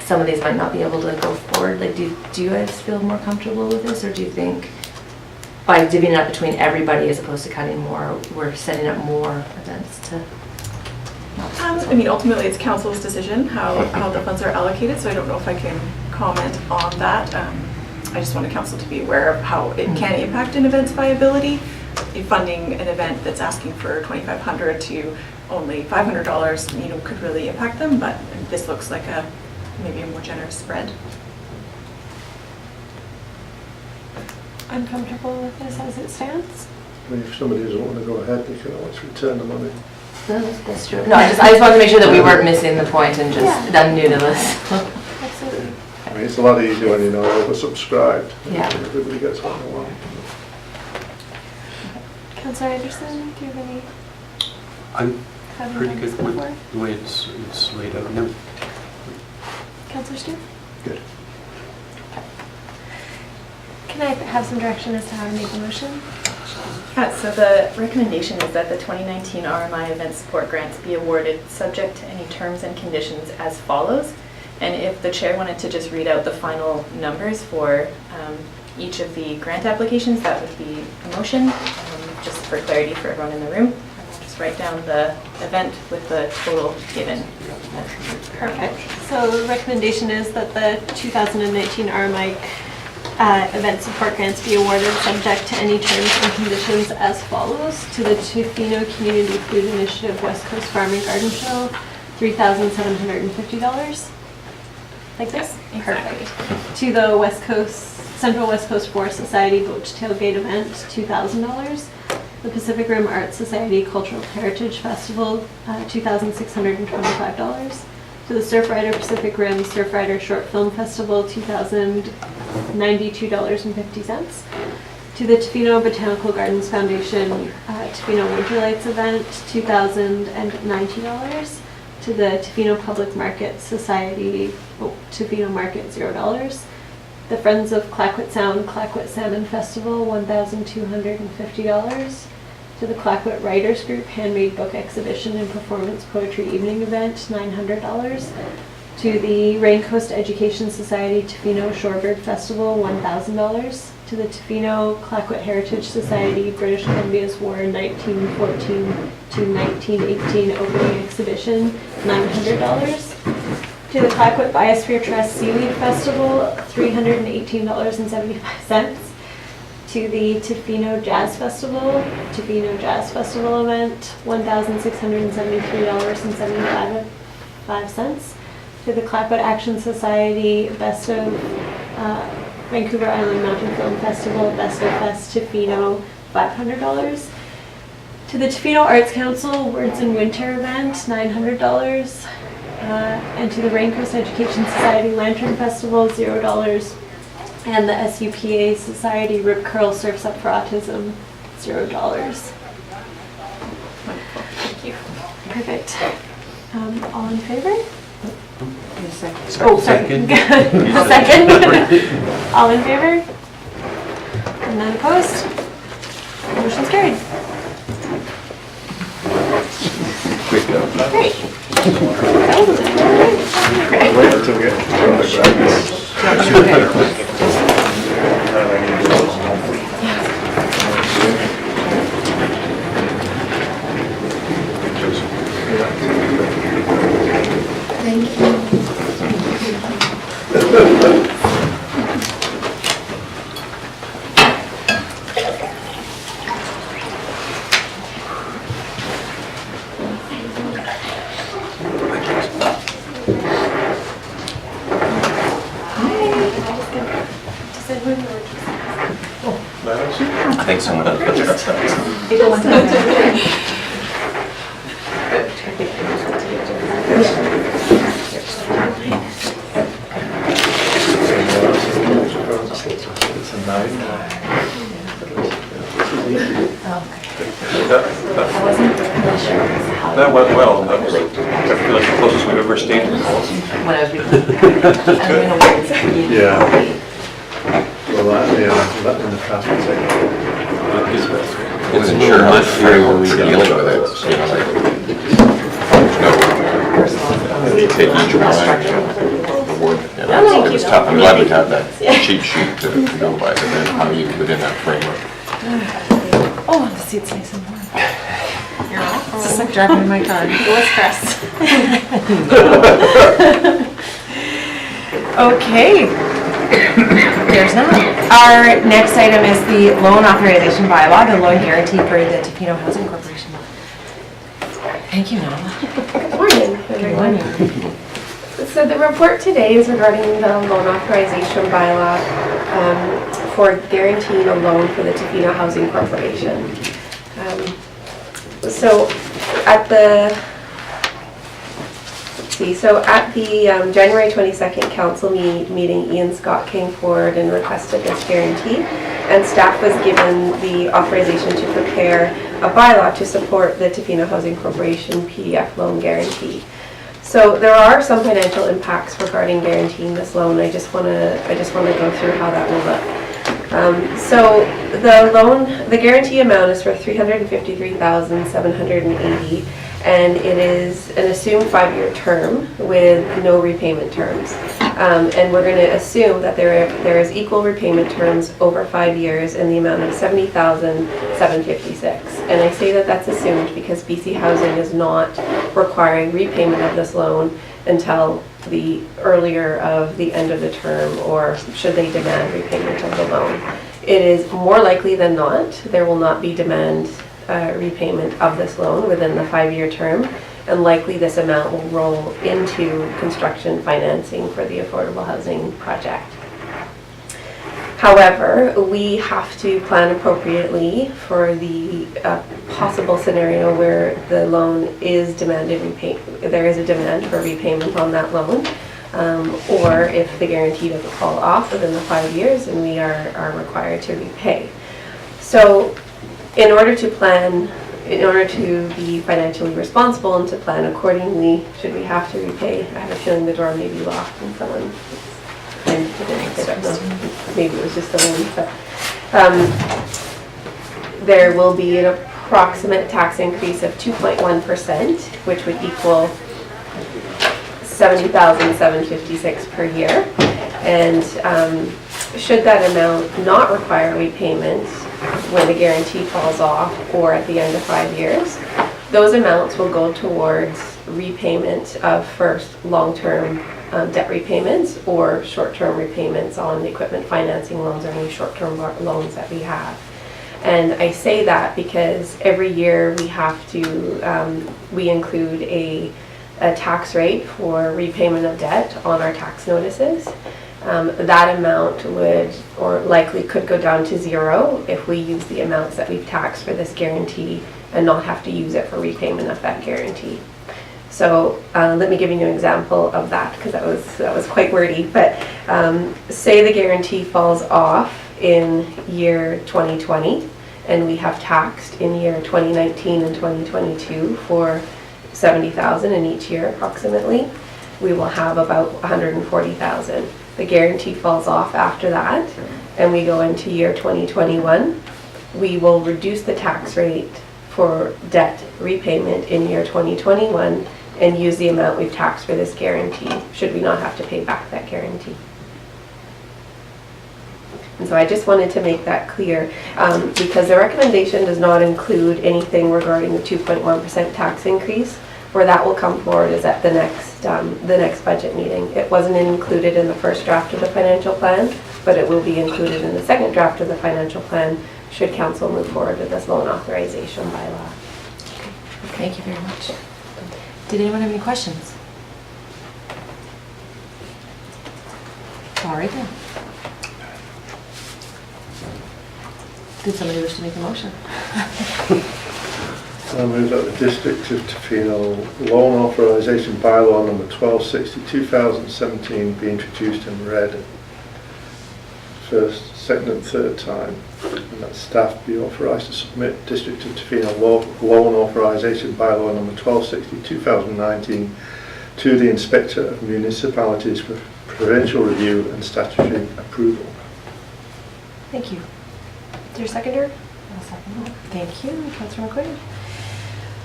some of these might not be able to go forward, like do you guys feel more comfortable with this, or do you think by divvying it up between everybody as opposed to cutting more, we're setting up more events to? I mean, ultimately, it's council's decision how the funds are allocated, so I don't know if I can comment on that. I just wanted council to be aware of how it can impact an event's viability. If funding an event that's asking for $2,500 to only $500, you know, could really impact them, but this looks like maybe a more generous spread. I'm comfortable with this as it stands. I mean, if somebody doesn't want to go ahead, they can always return the money. No, that's true. No, I just wanted to make sure that we weren't missing the point and just, Yeah. I'm new to this. Absolutely. I mean, it's a lot easier when you know oversubscribed. Yeah. Everybody gets what they want. Councillor Anderson, do you have any? I'm having pretty done good this with before? the way it's laid out now. Councillor Stu? Good. Can I have some direction as to how to make a motion? Yeah, so the recommendation is that the 2019 RMI Event Support Grants be awarded subject to any terms and conditions as follows. And if the chair wanted to just read out the final numbers for each of the grant applications, that would be a motion, just for clarity for everyone in the room. I'll just write down the event with the total given. Perfect. So the recommendation is that the 2019 RMI event support grants be awarded subject to any terms and conditions as follows. To the Tofino Community Food Initiative West Coast Farm and Garden Show, $3,750. Like this? Yes, exactly. Perfect. To the Central West Coast Forest Society Boat to Tailgate event, $2,000. The Pacific Rim Arts Society Cultural Heritage Festival, $2,625. To the Surfrider Pacific Rim Surfrider Short Film Festival, $2,092.50. To the Tofino Botanical Gardens Foundation Tofino Winter Lights event, $2,090. To the Tofino Public Market Society Tofino Market, $0. The Friends of Clayoquot Sound Clayoquot Salmon Festival, $1,250. To the Clayoquot Writers Group Handmade Book Exhibition and Performance Poetry Evening Event, $900. To the Raincoast Education Society Tofino Shorebird Festival, $1,000. To the Tofino Clayoquot Heritage Society British Columbia's War 1914 to 1918 Opening Exhibition, $900. To the Clayoquot Biosphere Trust Seaweed Festival, $318.75. To the Tofino Jazz Festival event, $1,673.75. To the Clayoquot Action Society Best of Vancouver Island Mountain Film Festival, Best of Fest Tofino, $500. To the Tofino Arts Council Words in Winter event, $900. And to the Raincoast Education Society Lantern Festival, $0. And the SUPA Society Rip Curl Surfs Up for Autism, $0. Thank you. Perfect. All in favor? Second. Oh, sorry. Second. Second. All in favor? And none opposed? Motion's carried. Quick go. Great. Wait until we get to the grants. I think someone else put It's a 9. That went well. That was, I feel like the closest we've ever stayed to the calls. When I was reading. Yeah. Well, that in the traffic signal. I wasn't sure how much framework we're dealing with it, you know, like, there's no, take each one, you know, it was tough. I'm glad we had that cheat sheet to go by, but then how you, within that framework. Oh, the seat's nice and warm. It's just like driving in my car. What's stress? Okay. There's that. Our next item is the loan authorization bylaw, the loan guarantee for the Tofino Housing Corporation. Thank you, Nala. Good morning, everyone. So the report today is regarding the loan authorization bylaw for guaranteeing a loan for the Tofino Housing Corporation. So at the January 22nd council meeting, Ian Scott came forward and requested this guarantee, and staff was given the authorization to prepare a bylaw to support the Tofino Housing Corporation PDF loan guarantee. So there are some financial impacts regarding guaranteeing this loan. I just want to go through how that will look. So the guarantee amount is for $353,780, and it is an assumed 5-year term with no repayment terms. And we're going to assume that there is equal repayment terms over 5 years in the amount of $70,756. And I say that that's assumed because BC Housing is not requiring repayment of this loan until the earlier of the end of the term, or should they demand repayment of the loan. It is more likely than not there will not be demand repayment of this loan within the 5-year term, and likely this amount will roll into construction financing for the affordable housing project. However, we have to plan appropriately for the possible scenario where the loan is demanded there is a demand for repayment on that loan, or if the guarantee doesn't fall off within the 5 years and we are required to repay. So in order to be financially responsible and to plan accordingly, should we have to repay, I have a feeling the door may be locked and someone, I don't know, maybe it was just the wind, but there will be an approximate tax increase of 2.1%, which would equal $70,756 per year. And should that amount not require repayment when the guarantee falls off or at the end of 5 years, those amounts will go towards repayment of first long-term debt repayments or short-term repayments on equipment financing loans or any short-term loans that we have. And I say that because every year we have to, we include a tax rate for repayment of debt on our tax notices. That amount would, or likely could go down to 0 if we use the amounts that we've taxed for this guarantee and not have to use it for repayment of that guarantee. So let me give you an example of that, because that was quite wordy. But say the guarantee falls off in year 2020, and we have taxed in year 2019 and 2022 for $70,000 in each year approximately. We will have about $140,000. The guarantee falls off after that, and we go into year 2021. We will reduce the tax rate for debt repayment in year 2021 and use the amount we've taxed for this guarantee, should we not have to pay back that guarantee. And so I just wanted to make that clear, because the recommendation does not include anything regarding the 2.1% tax increase. Where that will come forward is at the next budget meeting. It wasn't included in the first draft of the financial plan, but it will be included in the second draft of the financial plan should council move forward with this loan authorization by law. Thank you very much. Did anyone have any questions? All right then. Did somebody wish to make a motion? I move that the District of Tofino Loan Authorisation Bylaw number 1260 2017 be introduced and read first, second and third time, and that staff be authorised to submit District of Tofino Loan Authorisation Bylaw number 1260 2019 to the Inspector of Municipalities for provincial review and statutory approval. Thank you. Is there a seconder? I'll second that. Thank you, Councillor McQuaid.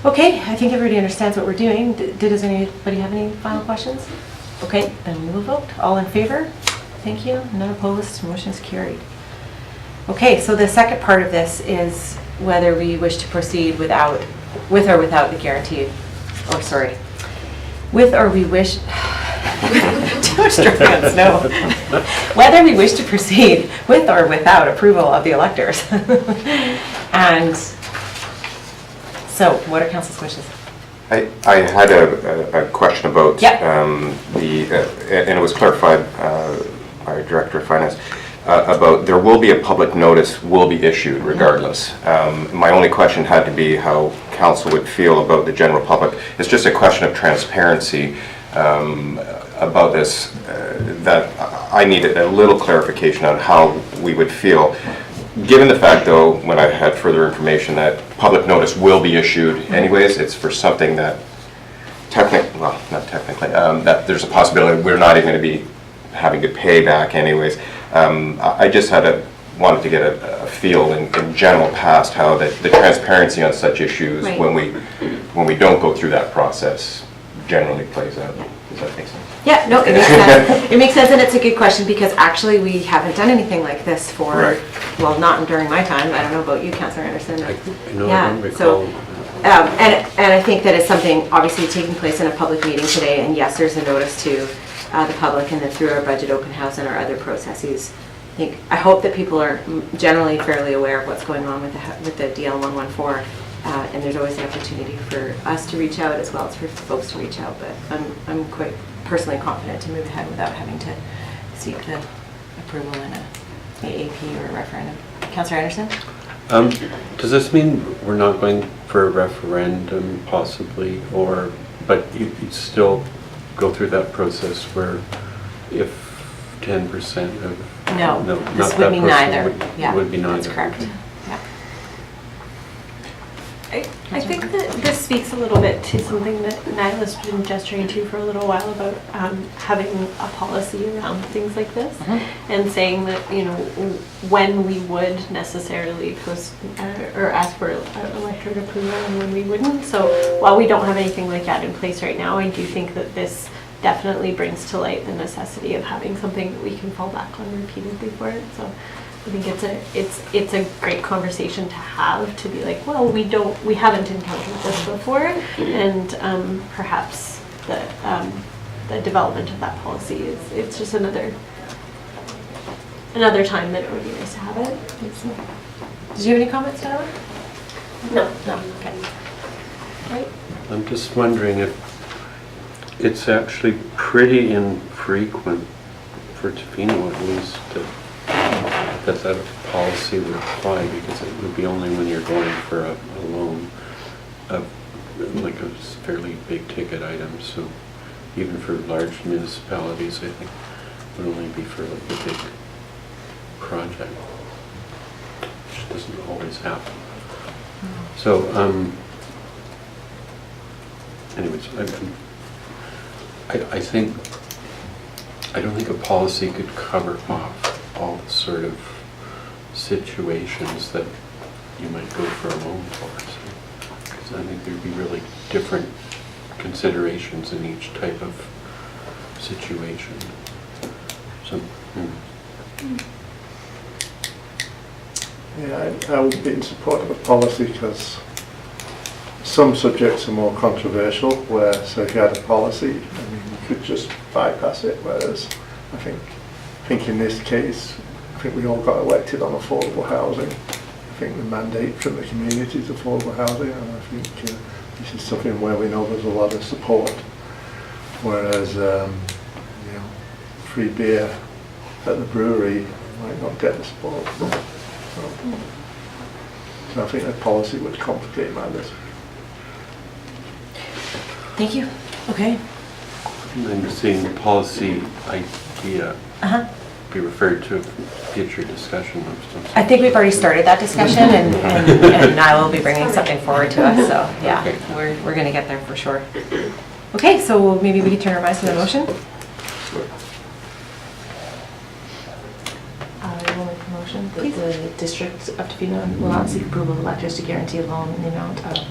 Okay, I think everybody understands what we're doing. Does anybody have any final questions? Okay, then we will vote. All in favor? Thank you. None opposed. Motion is carried. Okay, so the second part of this is whether we wish to proceed with or without the guaranteed, with or we wish, too much dragons, no. Whether we wish to proceed with or without approval of the electors. And so, what are council's wishes? I had a question about and it was clarified by Director of Finance, about there will be a public notice will be issued regardless. My only question had to be how council would feel about the general public. It's just a question of transparency about this, that I needed a little clarification on how we would feel. Given the fact, though, when I had further information that public notice will be issued anyways, it's for something that that there's a possibility we're not even going to be having to pay back anyways. I just wanted to get a feel in general past how the transparency on such issues when we don't go through that process generally plays out. Does that make sense? Yeah, no, it makes sense. It makes sense, and it's a good question because actually we haven't done anything like this for, well, not during my time. I don't know about you, Councillor Anderson. I don't recall. And I think that it's something obviously taking place in a public meeting today, and yes, there's a notice to the public and then through our budget open house and our other processes. I hope that people are generally fairly aware of what's going on with the DL 114, and there's always an opportunity for us to reach out as well as for folks to reach out, but I'm quite personally confident to move ahead without having to seek the approval in a AAP or a referendum. Councillor Anderson? Does this mean we're not going for a referendum possibly, but you still go through that process where if 10% of... No, this would be neither. Yeah, would be neither. That's correct. Yeah. I think that this speaks a little bit to something that Nyla's been gesturing to for a little while about having a policy around things like this, and saying that, you know, when we would necessarily post or ask for electorate approval and when we wouldn't. So while we don't have anything like that in place right now, I do think that this definitely brings to light the necessity of having something that we can fall back on repeatedly for it. So I think it's a great conversation to have, to be like, well, we haven't encountered this before, and perhaps the development of that policy it's just another time that it would be nice to have it. Did you have any comments, Tyler? No. Okay. Right. I'm just wondering if it's actually pretty infrequent for Tofino at least that policy would apply, because it would be only when you're going for a loan of like a fairly big ticket item. So even for large municipalities, I think it would only be for like a big project, which doesn't always happen. So anyways, I don't think a policy could cover off all the sort of situations that you might go for a loan for. So, 'cause I think there'd be really different considerations in each type of situation. So, Yeah, I would be in support of the policy because some subjects are more controversial, where, so if you had a policy, I mean, you could just bypass it, whereas I think in this case, I think we all got elected on affordable housing. I think the mandate from the community is affordable housing, and I think this is something where we know there's a lot of support, whereas, free beer at the brewery might not get the support. So I think that policy would complicate matters. Thank you. Okay. And I'm seeing the policy idea be referred to future discussion of some sort. I think we've already started that discussion, and I will be bringing something forward to us, so yeah, we're going to get there for sure. Okay, so maybe we can turn our minds to the motion? I will make a motion that the district of Tofino will not seek approval of electricity guarantee loan in the amount of,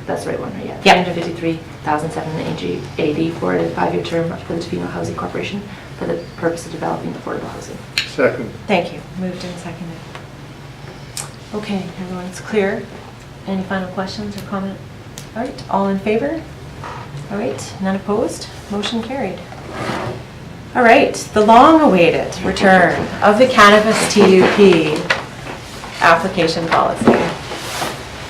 that's the right one, right? Yeah. $353,780 for a 5-year term for the Tofino Housing Corporation for the purpose of developing affordable housing. Second. Thank you. Moved and seconded. Okay, everyone's clear. Any final questions or comment? All right, all in favor? All right, none opposed? Motion carried. All right, the long-awaited return of the cannabis TUP application policy.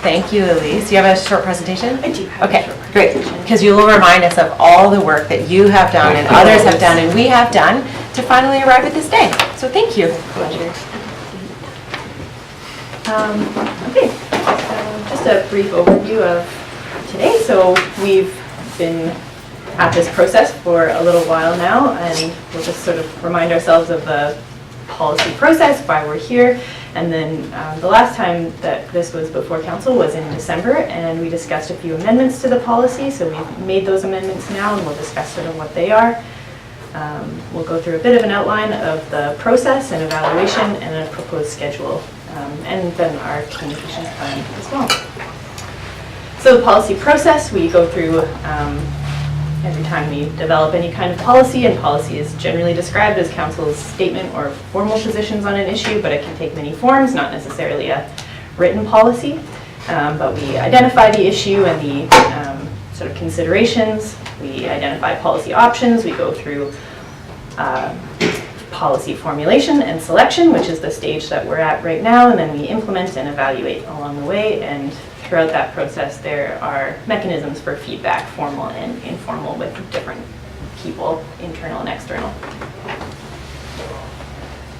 Thank you, Elise. Do you have a short presentation? I do have Okay, a short great. presentation. Because you will remind us of all the work that you have done and others have done and we have done to finally arrive at this day. So thank you. Pleasure. Okay, so just a brief overview of today. So we've been at this process for a little while now, and we'll just sort of remind ourselves of the policy process, why we're here. And then the last time that this was before council was in December, and we discussed a few amendments to the policy. So we've made those amendments now, and we'll discuss sort of what they are. We'll go through a bit of an outline of the process and evaluation and a proposed schedule, and then our communications plan as well. So the policy process, we go through every time we develop any kind of policy, and policy is generally described as council's statement or formal positions on an issue, but it can take many forms, not necessarily a written policy. But we identify the issue and the sort of considerations. We identify policy options. We go through policy formulation and selection, which is the stage that we're at right now, and then we implement and evaluate along the way. And throughout that process, there are mechanisms for feedback, formal and informal, with different people, internal and external.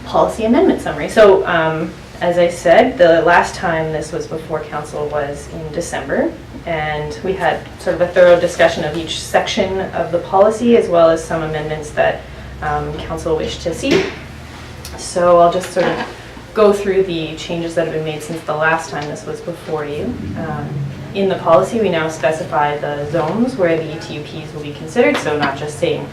Policy amendment summary. So as I said, the last time this was before council was in December, and we had sort of a thorough discussion of each section of the policy, as well as some amendments that council wished to see. So I'll just sort of go through the changes that have been made since the last time this was before you. In the policy, we now specify the zones where the TUPs will be considered, so not just saying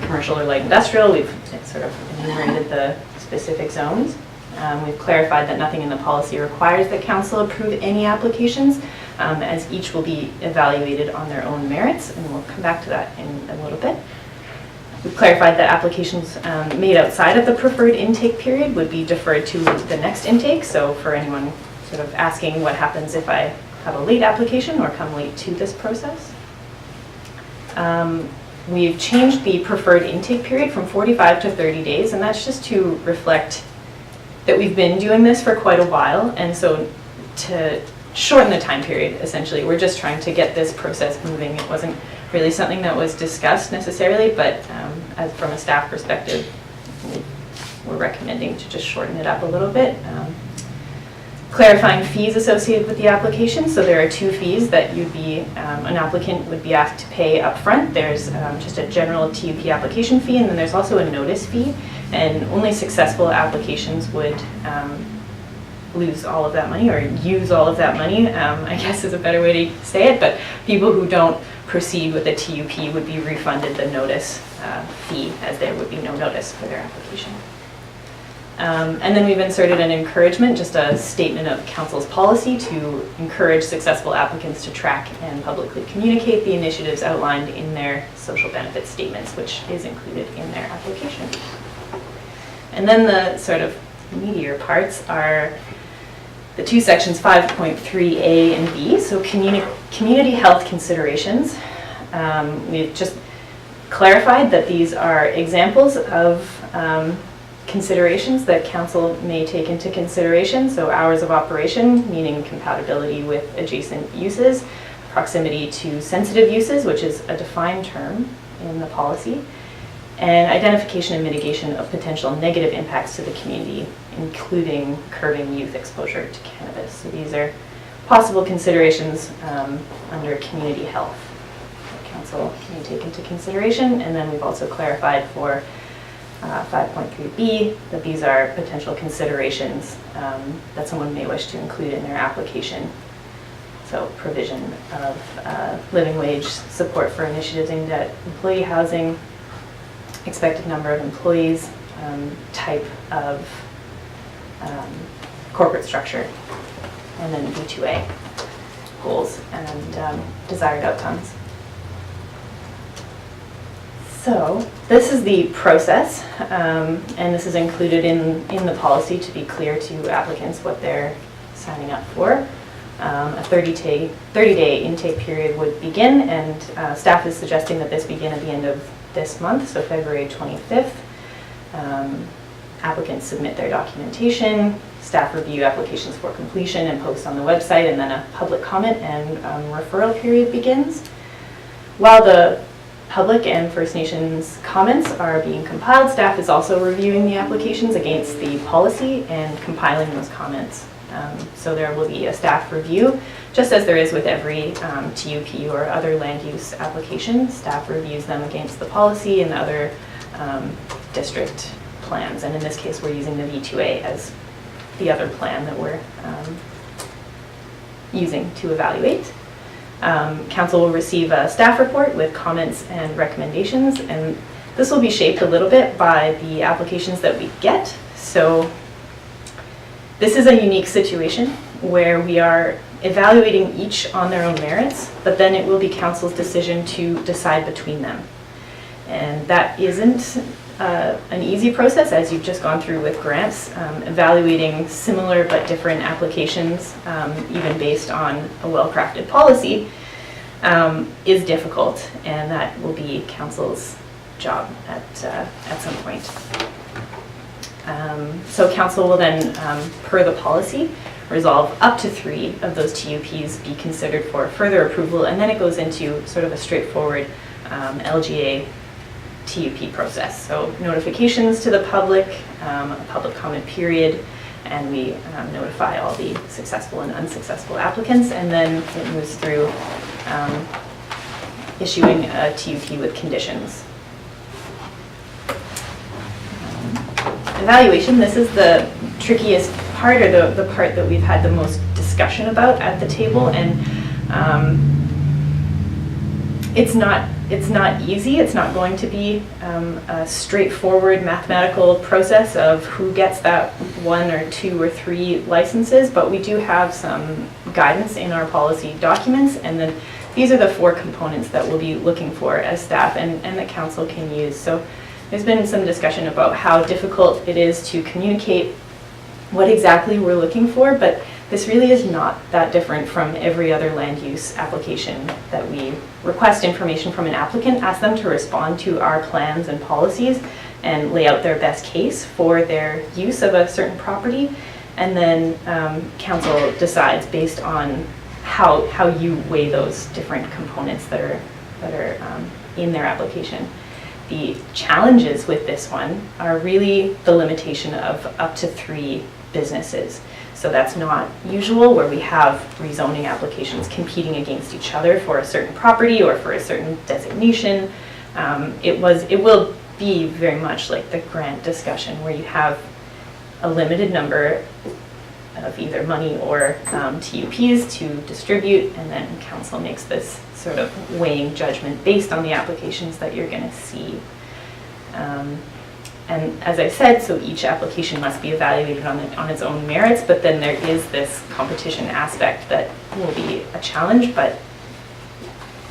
commercial or light industrial. We've sort of enumerated the specific zones. We've clarified that nothing in the policy requires that council approve any applications, as each will be evaluated on their own merits, and we'll come back to that in a little bit. We've clarified that applications made outside of the preferred intake period would be deferred to the next intake. So for anyone sort of asking what happens if I have a late application or come late to this process. We've changed the preferred intake period from 45 to 30 days, and that's just to reflect that we've been doing this for quite a while, and so to shorten the time period, essentially. We're just trying to get this process moving. It wasn't really something that was discussed necessarily, but as from a staff perspective, we're recommending to just shorten it up a little bit. Clarifying fees associated with the application. So there are 2 fees that you'd be, an applicant would be asked to pay up front. There's just a general TUP application fee, and then there's also a notice fee, and only successful applications would lose all of that money, or use all of that money, I guess is a better way to say it, but people who don't proceed with a TUP would be refunded the notice fee, as there would be no notice for their application. And then we've inserted an encouragement, just a statement of council's policy to encourage successful applicants to track and publicly communicate the initiatives outlined in their social benefit statements, which is included in their application. And then the sort of meatier parts are the two sections 5.3A and B, so community health considerations. We've just clarified that these are examples of considerations that council may take into consideration. So hours of operation, meaning compatibility with adjacent uses, proximity to sensitive uses, which is a defined term in the policy, and identification and mitigation of potential negative impacts to the community, including curbing youth exposure to cannabis. So these are possible considerations under community health that council may take into consideration. And then we've also clarified for 5.3B that these are potential considerations that someone may wish to include in their application. So provision of living wage support for initiatives aimed at employee housing, expected number of employees, type of corporate structure, and then B2A goals and desired outcomes. So this is the process, and this is included in the policy to be clear to applicants what they're signing up for. A 30-day intake period would begin, and staff is suggesting that this begin at the end of this month, so February 25th. Applicants submit their documentation, staff review applications for completion and post on the website, and then a public comment and referral period begins. While the public and First Nations comments are being compiled, staff is also reviewing the applications against the policy and compiling those comments. So there will be a staff review, just as there is with every TUP or other land use application. Staff reviews them against the policy and the other district plans. And in this case, we're using the V2A as the other plan that we're using to evaluate. Council will receive a staff report with comments and recommendations, and this will be shaped a little bit by the applications that we get. So this is a unique situation where we are evaluating each on their own merits, but then it will be council's decision to decide between them. And that isn't an easy process, as you've just gone through with grants. Evaluating similar but different applications, even based on a well-crafted policy, is difficult, and that will be council's job at some point. So council will then, per the policy, resolve up to 3 of those TUPs be considered for further approval, and then it goes into sort of a straightforward LGA TUP process. So notifications to the public, a public comment period, and we notify all the successful and unsuccessful applicants, and then it moves through issuing a TUP with conditions. Evaluation, this is the trickiest part, or the part that we've had the most discussion about at the table, and it's not easy. It's not going to be a straightforward mathematical process of who gets that 1 or 2 or 3 licenses, but we do have some guidance in our policy documents, and then these are the 4 components that we'll be looking for as staff and that council can use. So there's been some discussion about how difficult it is to communicate what exactly we're looking for, but this really is not that different from every other land use application that we request information from an applicant, ask them to respond to our plans and policies and lay out their best case for their use of a certain property, and then council decides based on how you weigh those different components that are in their application. The challenges with this one are really the limitation of up to 3 businesses. So that's not usual, where we have rezoning applications competing against each other for a certain property or for a certain designation. It will be very much like the grant discussion, where you have a limited number of either money or TUPs to distribute, and then council makes this sort of weighing judgment based on the applications that you're going to see. And as I said, so each application must be evaluated on its own merits, but then there is this competition aspect that will be a challenge, but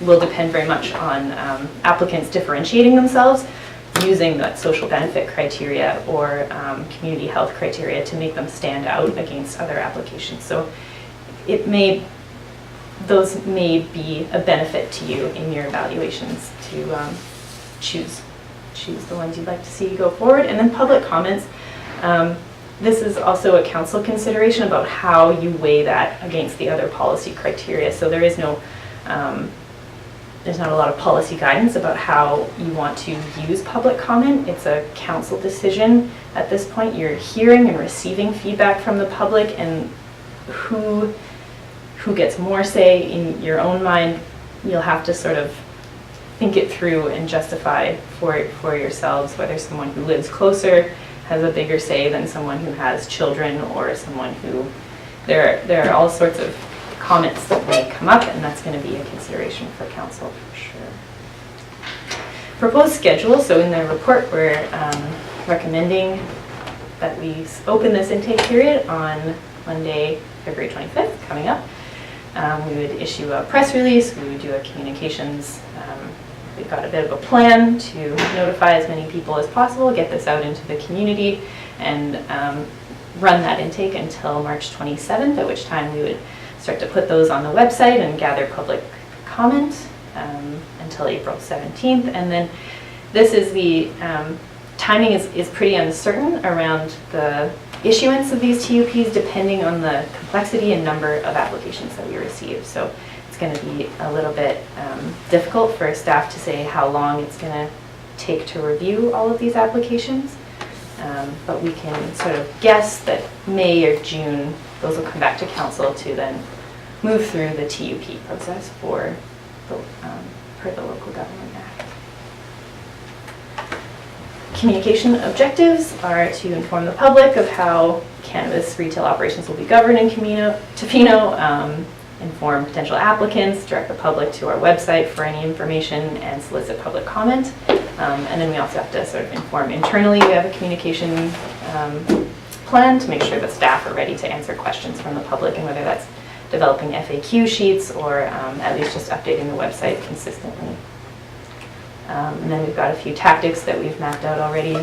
will depend very much on applicants differentiating themselves using that social benefit criteria or community health criteria to make them stand out against other applications. So those may be a benefit to you in your evaluations to choose the ones you'd like to see go forward. And then public comments. This is also a council consideration about how you weigh that against the other policy criteria. So there is no, there's not a lot of policy guidance about how you want to use public comment. It's a council decision at this point. You're hearing and receiving feedback from the public, and who gets more say in your own mind, you'll have to sort of think it through and justify for yourselves whether someone who lives closer has a bigger say than someone who has children, or someone who, there are all sorts of comments that may come up, and that's going to be a consideration for council for sure. Proposed schedule, so in the report we're recommending that we open this intake period on Monday, February 25th, coming up. We would issue a press release, we would do a communications. We've got a bit of a plan to notify as many people as possible, get this out into the community, and run that intake until March 27th, at which time we would start to put those on the website and gather public comment until April 17th. And then this is the timing is pretty uncertain around the issuance of these TUPs, depending on the complexity and number of applications that we receive. So it's going to be a little bit difficult for staff to say how long it's going to take to review all of these applications. But we can sort of guess that May or June, those will come back to council to then move through the TUP process for the Local Government Act. Communication objectives are to inform the public of how cannabis retail operations will be governed in Tofino, inform potential applicants, direct the public to our website for any information, and solicit public comment. And then we also have to sort of inform internally. We have a communication plan to make sure that staff are ready to answer questions from the public, and whether that's developing FAQ sheets or at least just updating the website consistently. And then we've got a few tactics that we've mapped out already.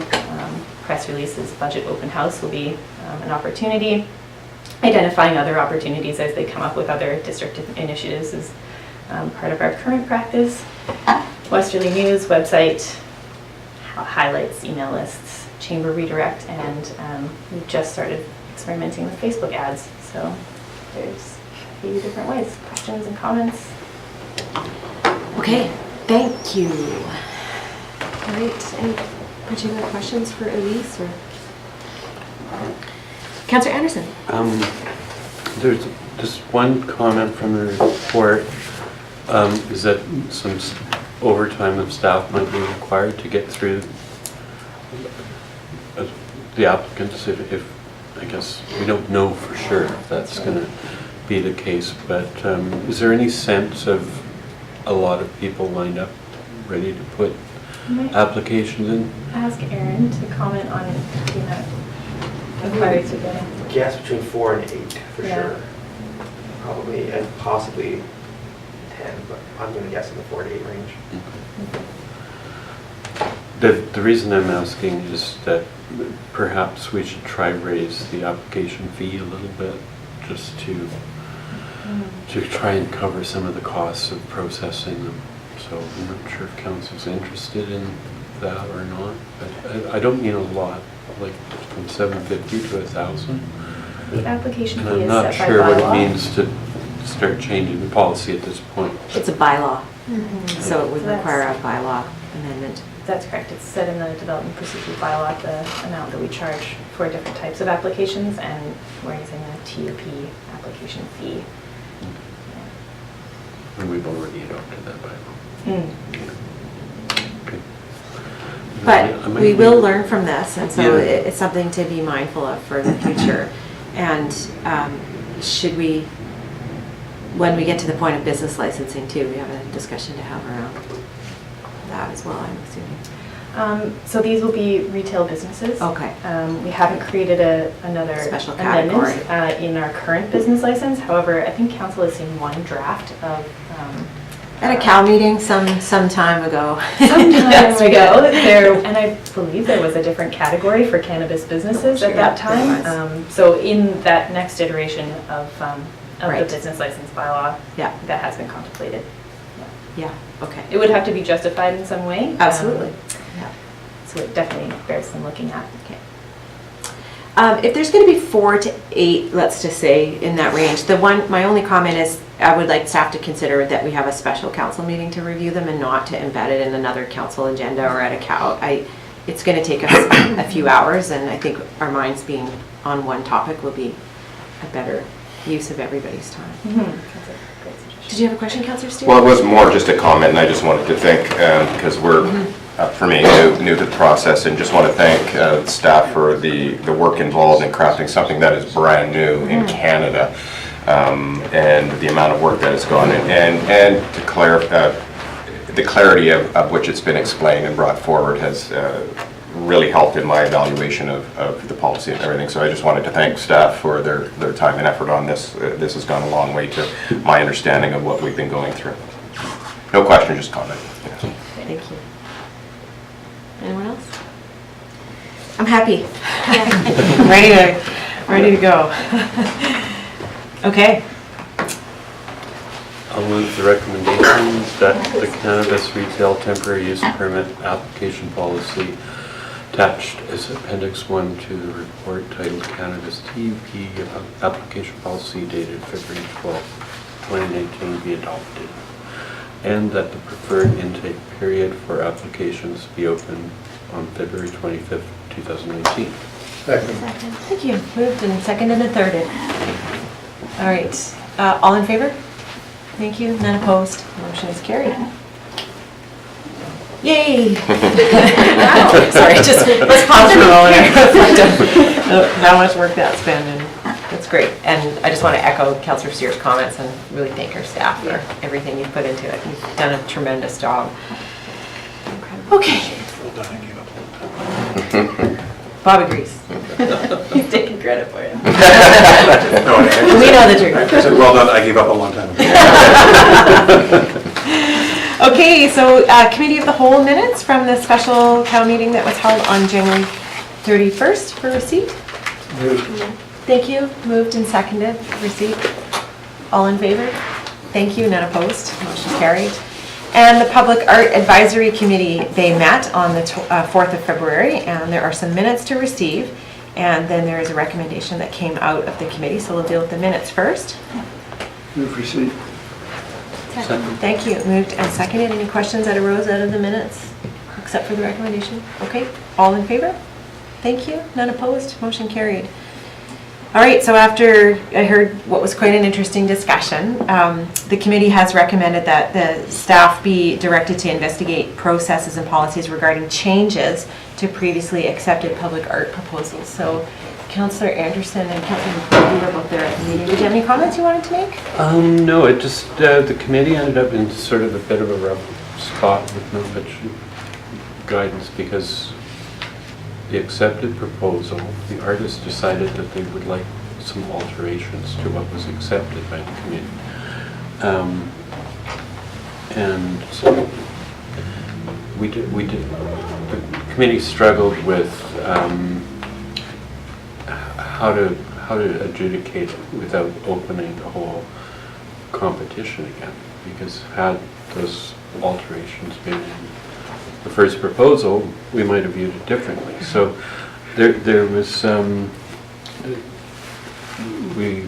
Press releases, budget open house will be an opportunity. Identifying other opportunities as they come up with other district initiatives is part of our current practice. Westerly News website, highlights, email lists, chamber redirect, and we've just started experimenting with Facebook ads. So there's a few different ways. Questions and comments? Okay, thank you. All right, any particular questions for Elise or Councillor Anderson? There's just one comment from the report, is that some overtime of staff might be required to get through the applicants if I guess we don't know for sure if that's going to be the case, but is there any sense of a lot of people lined up ready to put applications in? Ask Aaron to comment on that inquiries we're getting. Guess between 4 and 8 for Yeah. sure. Probably, and possibly 10, but I'm going to guess in the 4 to 8 range. The reason I'm asking is that perhaps we should try raise the application fee a little bit, just to try and cover some of the costs of processing them. So I'm not sure if council's interested in that or not, but I don't mean a lot, like from 750 to 1,000. The application And fee I'm is not set by sure what it bylaw. means to start changing the policy at this point. It's a bylaw, Mm-hmm. so it would So that's- require a bylaw amendment. That's correct. It's set in the development procedure bylaw, the amount that we charge for different types of applications, and we're using a TUP application fee. And we've already adopted that bylaw. Mm. Okay. I But might we be- will learn from this, and so Yeah. it's something to be mindful of for the future. And should we, when we get to the point of business licensing too, we have a discussion to have around that as well, I'm assuming. So these will be retail businesses. Okay. We haven't created another Special amendment category. in our current business license. However, I think council has seen one draft of At a Cal meeting some time ago. Some Yes, time we ago, did. and I believe there was a different category for cannabis businesses at that Sure, there time. So in that next iteration of the Right. business license bylaw, Yeah. that has been contemplated. Yeah, okay. It would have to be justified in some way. Absolutely. So it definitely bears some looking at. Okay. If there's going to be 4 to 8, let's just say, in that range, my only comment is I would like staff to consider that we have a special council meeting to review them and not to embed it in another council agenda or at a Cal. It's going to take us a few hours, and I think our minds being on one topic will be a better use of everybody's time. That's a great suggestion. Did you have a question, Councillor Steele? Well, it was more just a comment, and I just wanted to thank, because we're, for me, new to the process, and just want to thank staff for the work involved in crafting something that is brand new in Canada, and the amount of work that has gone in, and to the clarity of which it's been explained and brought forward has really helped in my evaluation of the policy and everything. So I just wanted to thank staff for their time and effort on this. This has gone a long way to my understanding of what we've been going through. No question, just comment. Yeah. Thank you. Anyone else? I'm happy. Ready to go. Okay. I'll move the recommendation that the cannabis retail temporary use permit application policy attached as Appendix 1 to the report titled Cannabis TUP Application Policy dated February 12, 2019 be adopted, and that the preferred intake period for applications be open on February 25th, 2019. Second. Thank you. Moved and seconded and thirded. All right. All in favor? Thank you. None opposed. Motion is carried. Yay! Wow. Sorry, just let's pause for a moment and reflect on how much work that's been, and that's great. And I just want to echo Councillor Steele's comments and really thank our staff for everything you've put into it. You've done a tremendous job. Okay. Bob agrees. He's taking credit for it. We know the truth. I said, well done, I gave up a long time ago. Okay, so Committee of the Whole minutes from the special town meeting that was held on January 31st for receipt. Thank you. Moved and seconded. Receipt. All in favor? Thank you. None opposed. Motion carried. And the Public Art Advisory Committee, they met on the 4th of February, and there are some minutes to receive. And then there is a recommendation that came out of the committee, so we'll deal with the minutes first. Move receipt. Second. Thank you. Moved and seconded. Any questions that arose out of the minutes, except for the recommendation? Okay. All in favor? Thank you. None opposed. Motion carried. All right, so after I heard what was quite an interesting discussion, the committee has recommended that the staff be directed to investigate processes and policies regarding changes to previously accepted public art proposals. So Councillor Anderson and Councillor you were both there at the meeting. Did you have any comments you wanted to make? No, it just, the committee ended up in sort of a bit of a rough spot with no much guidance, because the accepted proposal, the artist decided that they would like some alterations to what was accepted by the committee. And so the committee struggled with how to adjudicate it without opening the whole competition again, because had those alterations been in the first proposal, we might have viewed it differently. So there was we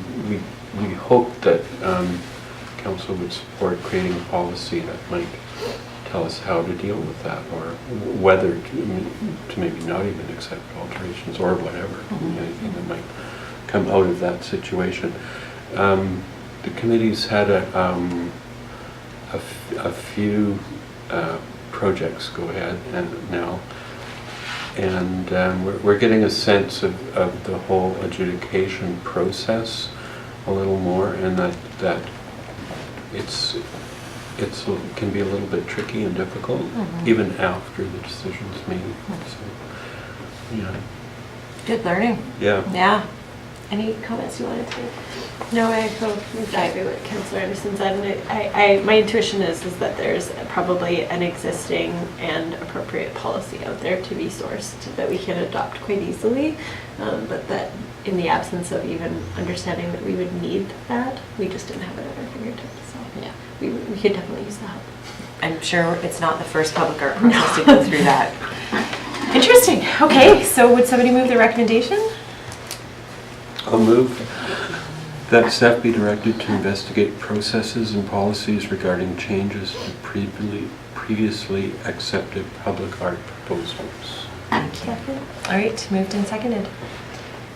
hoped that council would support creating a policy that might tell us how to deal with that, or whether to maybe not even accept alterations or whatever, anything that might come out of that situation. The committee's had a few projects go ahead now, and we're getting a sense of the whole adjudication process a little more, and that it can be a little bit tricky and difficult, even after the decision's made. So, yeah. Good learning. Yeah. Yeah. Any comments you wanted to make? No, I echo exactly what Councillor Anderson said, and my intuition is that there's probably an existing and appropriate policy out there to be sourced that we can adopt quite easily, but that in the absence of even understanding that we would need that, we just didn't have it at our fingertips, so Yeah. we could definitely use the help. I'm sure it's not the first public art process to go through that. Interesting. Okay, so would somebody move the recommendation? I'll move that staff be directed to investigate processes and policies regarding changes to previously accepted public art proposals. Thank you. All right, moved and seconded.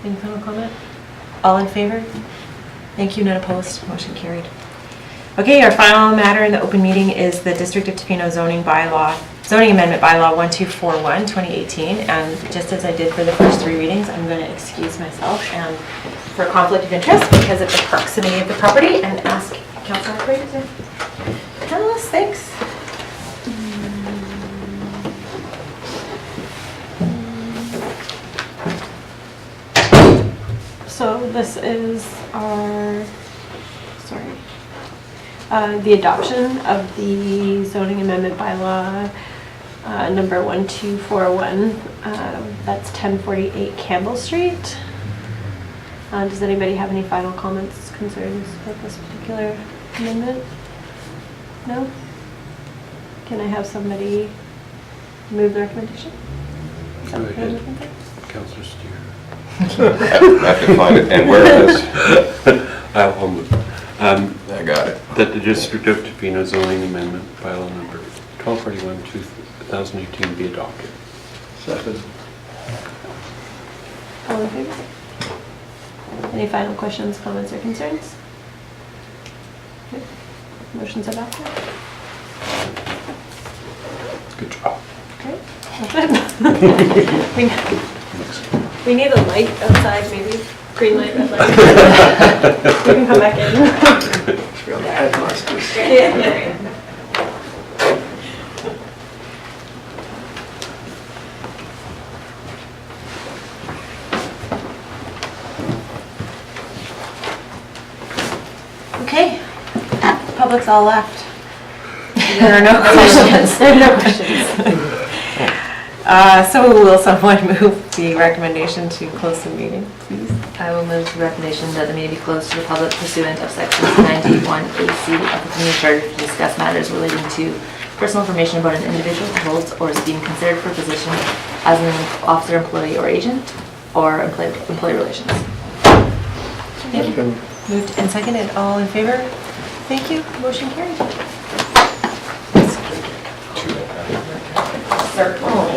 Any final comment? All in favor? Thank you, none opposed, motion carried. Okay, our final matter in the open meeting is the District of Tofino zoning amendment bylaw 1241, 2018. And just as I did for the first 3 readings, I'm going to excuse myself and for conflict of interest because of the proximity of the property and ask Councilor Craig to tell us. Thanks. So this is the adoption of the zoning amendment bylaw number 1241. That's 1048 Campbell Street. Does anybody have any final comments, concerns about this particular amendment? No? Can I have somebody move the recommendation? Go ahead, Councillor Steer. I have to find it, and where it is. I'll move. I got it. That the District of Tofino zoning amendment bylaw number 1241, 2018 be adopted. Second. All in favor? Any final questions, comments, or concerns? Okay. Motion's adopted. Good job. Great. We need a light outside, maybe. Green light, red light. We can come back in. Headmasters. Yeah. Okay, public's all left. There are no questions. There are no questions. So will someone move the recommendation to close the meeting, please? I will move the recommendation that the meeting be closed to the public pursuant of section 91AC of the Community Charter to discuss matters relating to personal information about an individual who holds or is being considered for a position as an officer, employee, or agent, or employee relations. Thank you. Moved and seconded. All in favor? Thank you. Motion carried. Circle.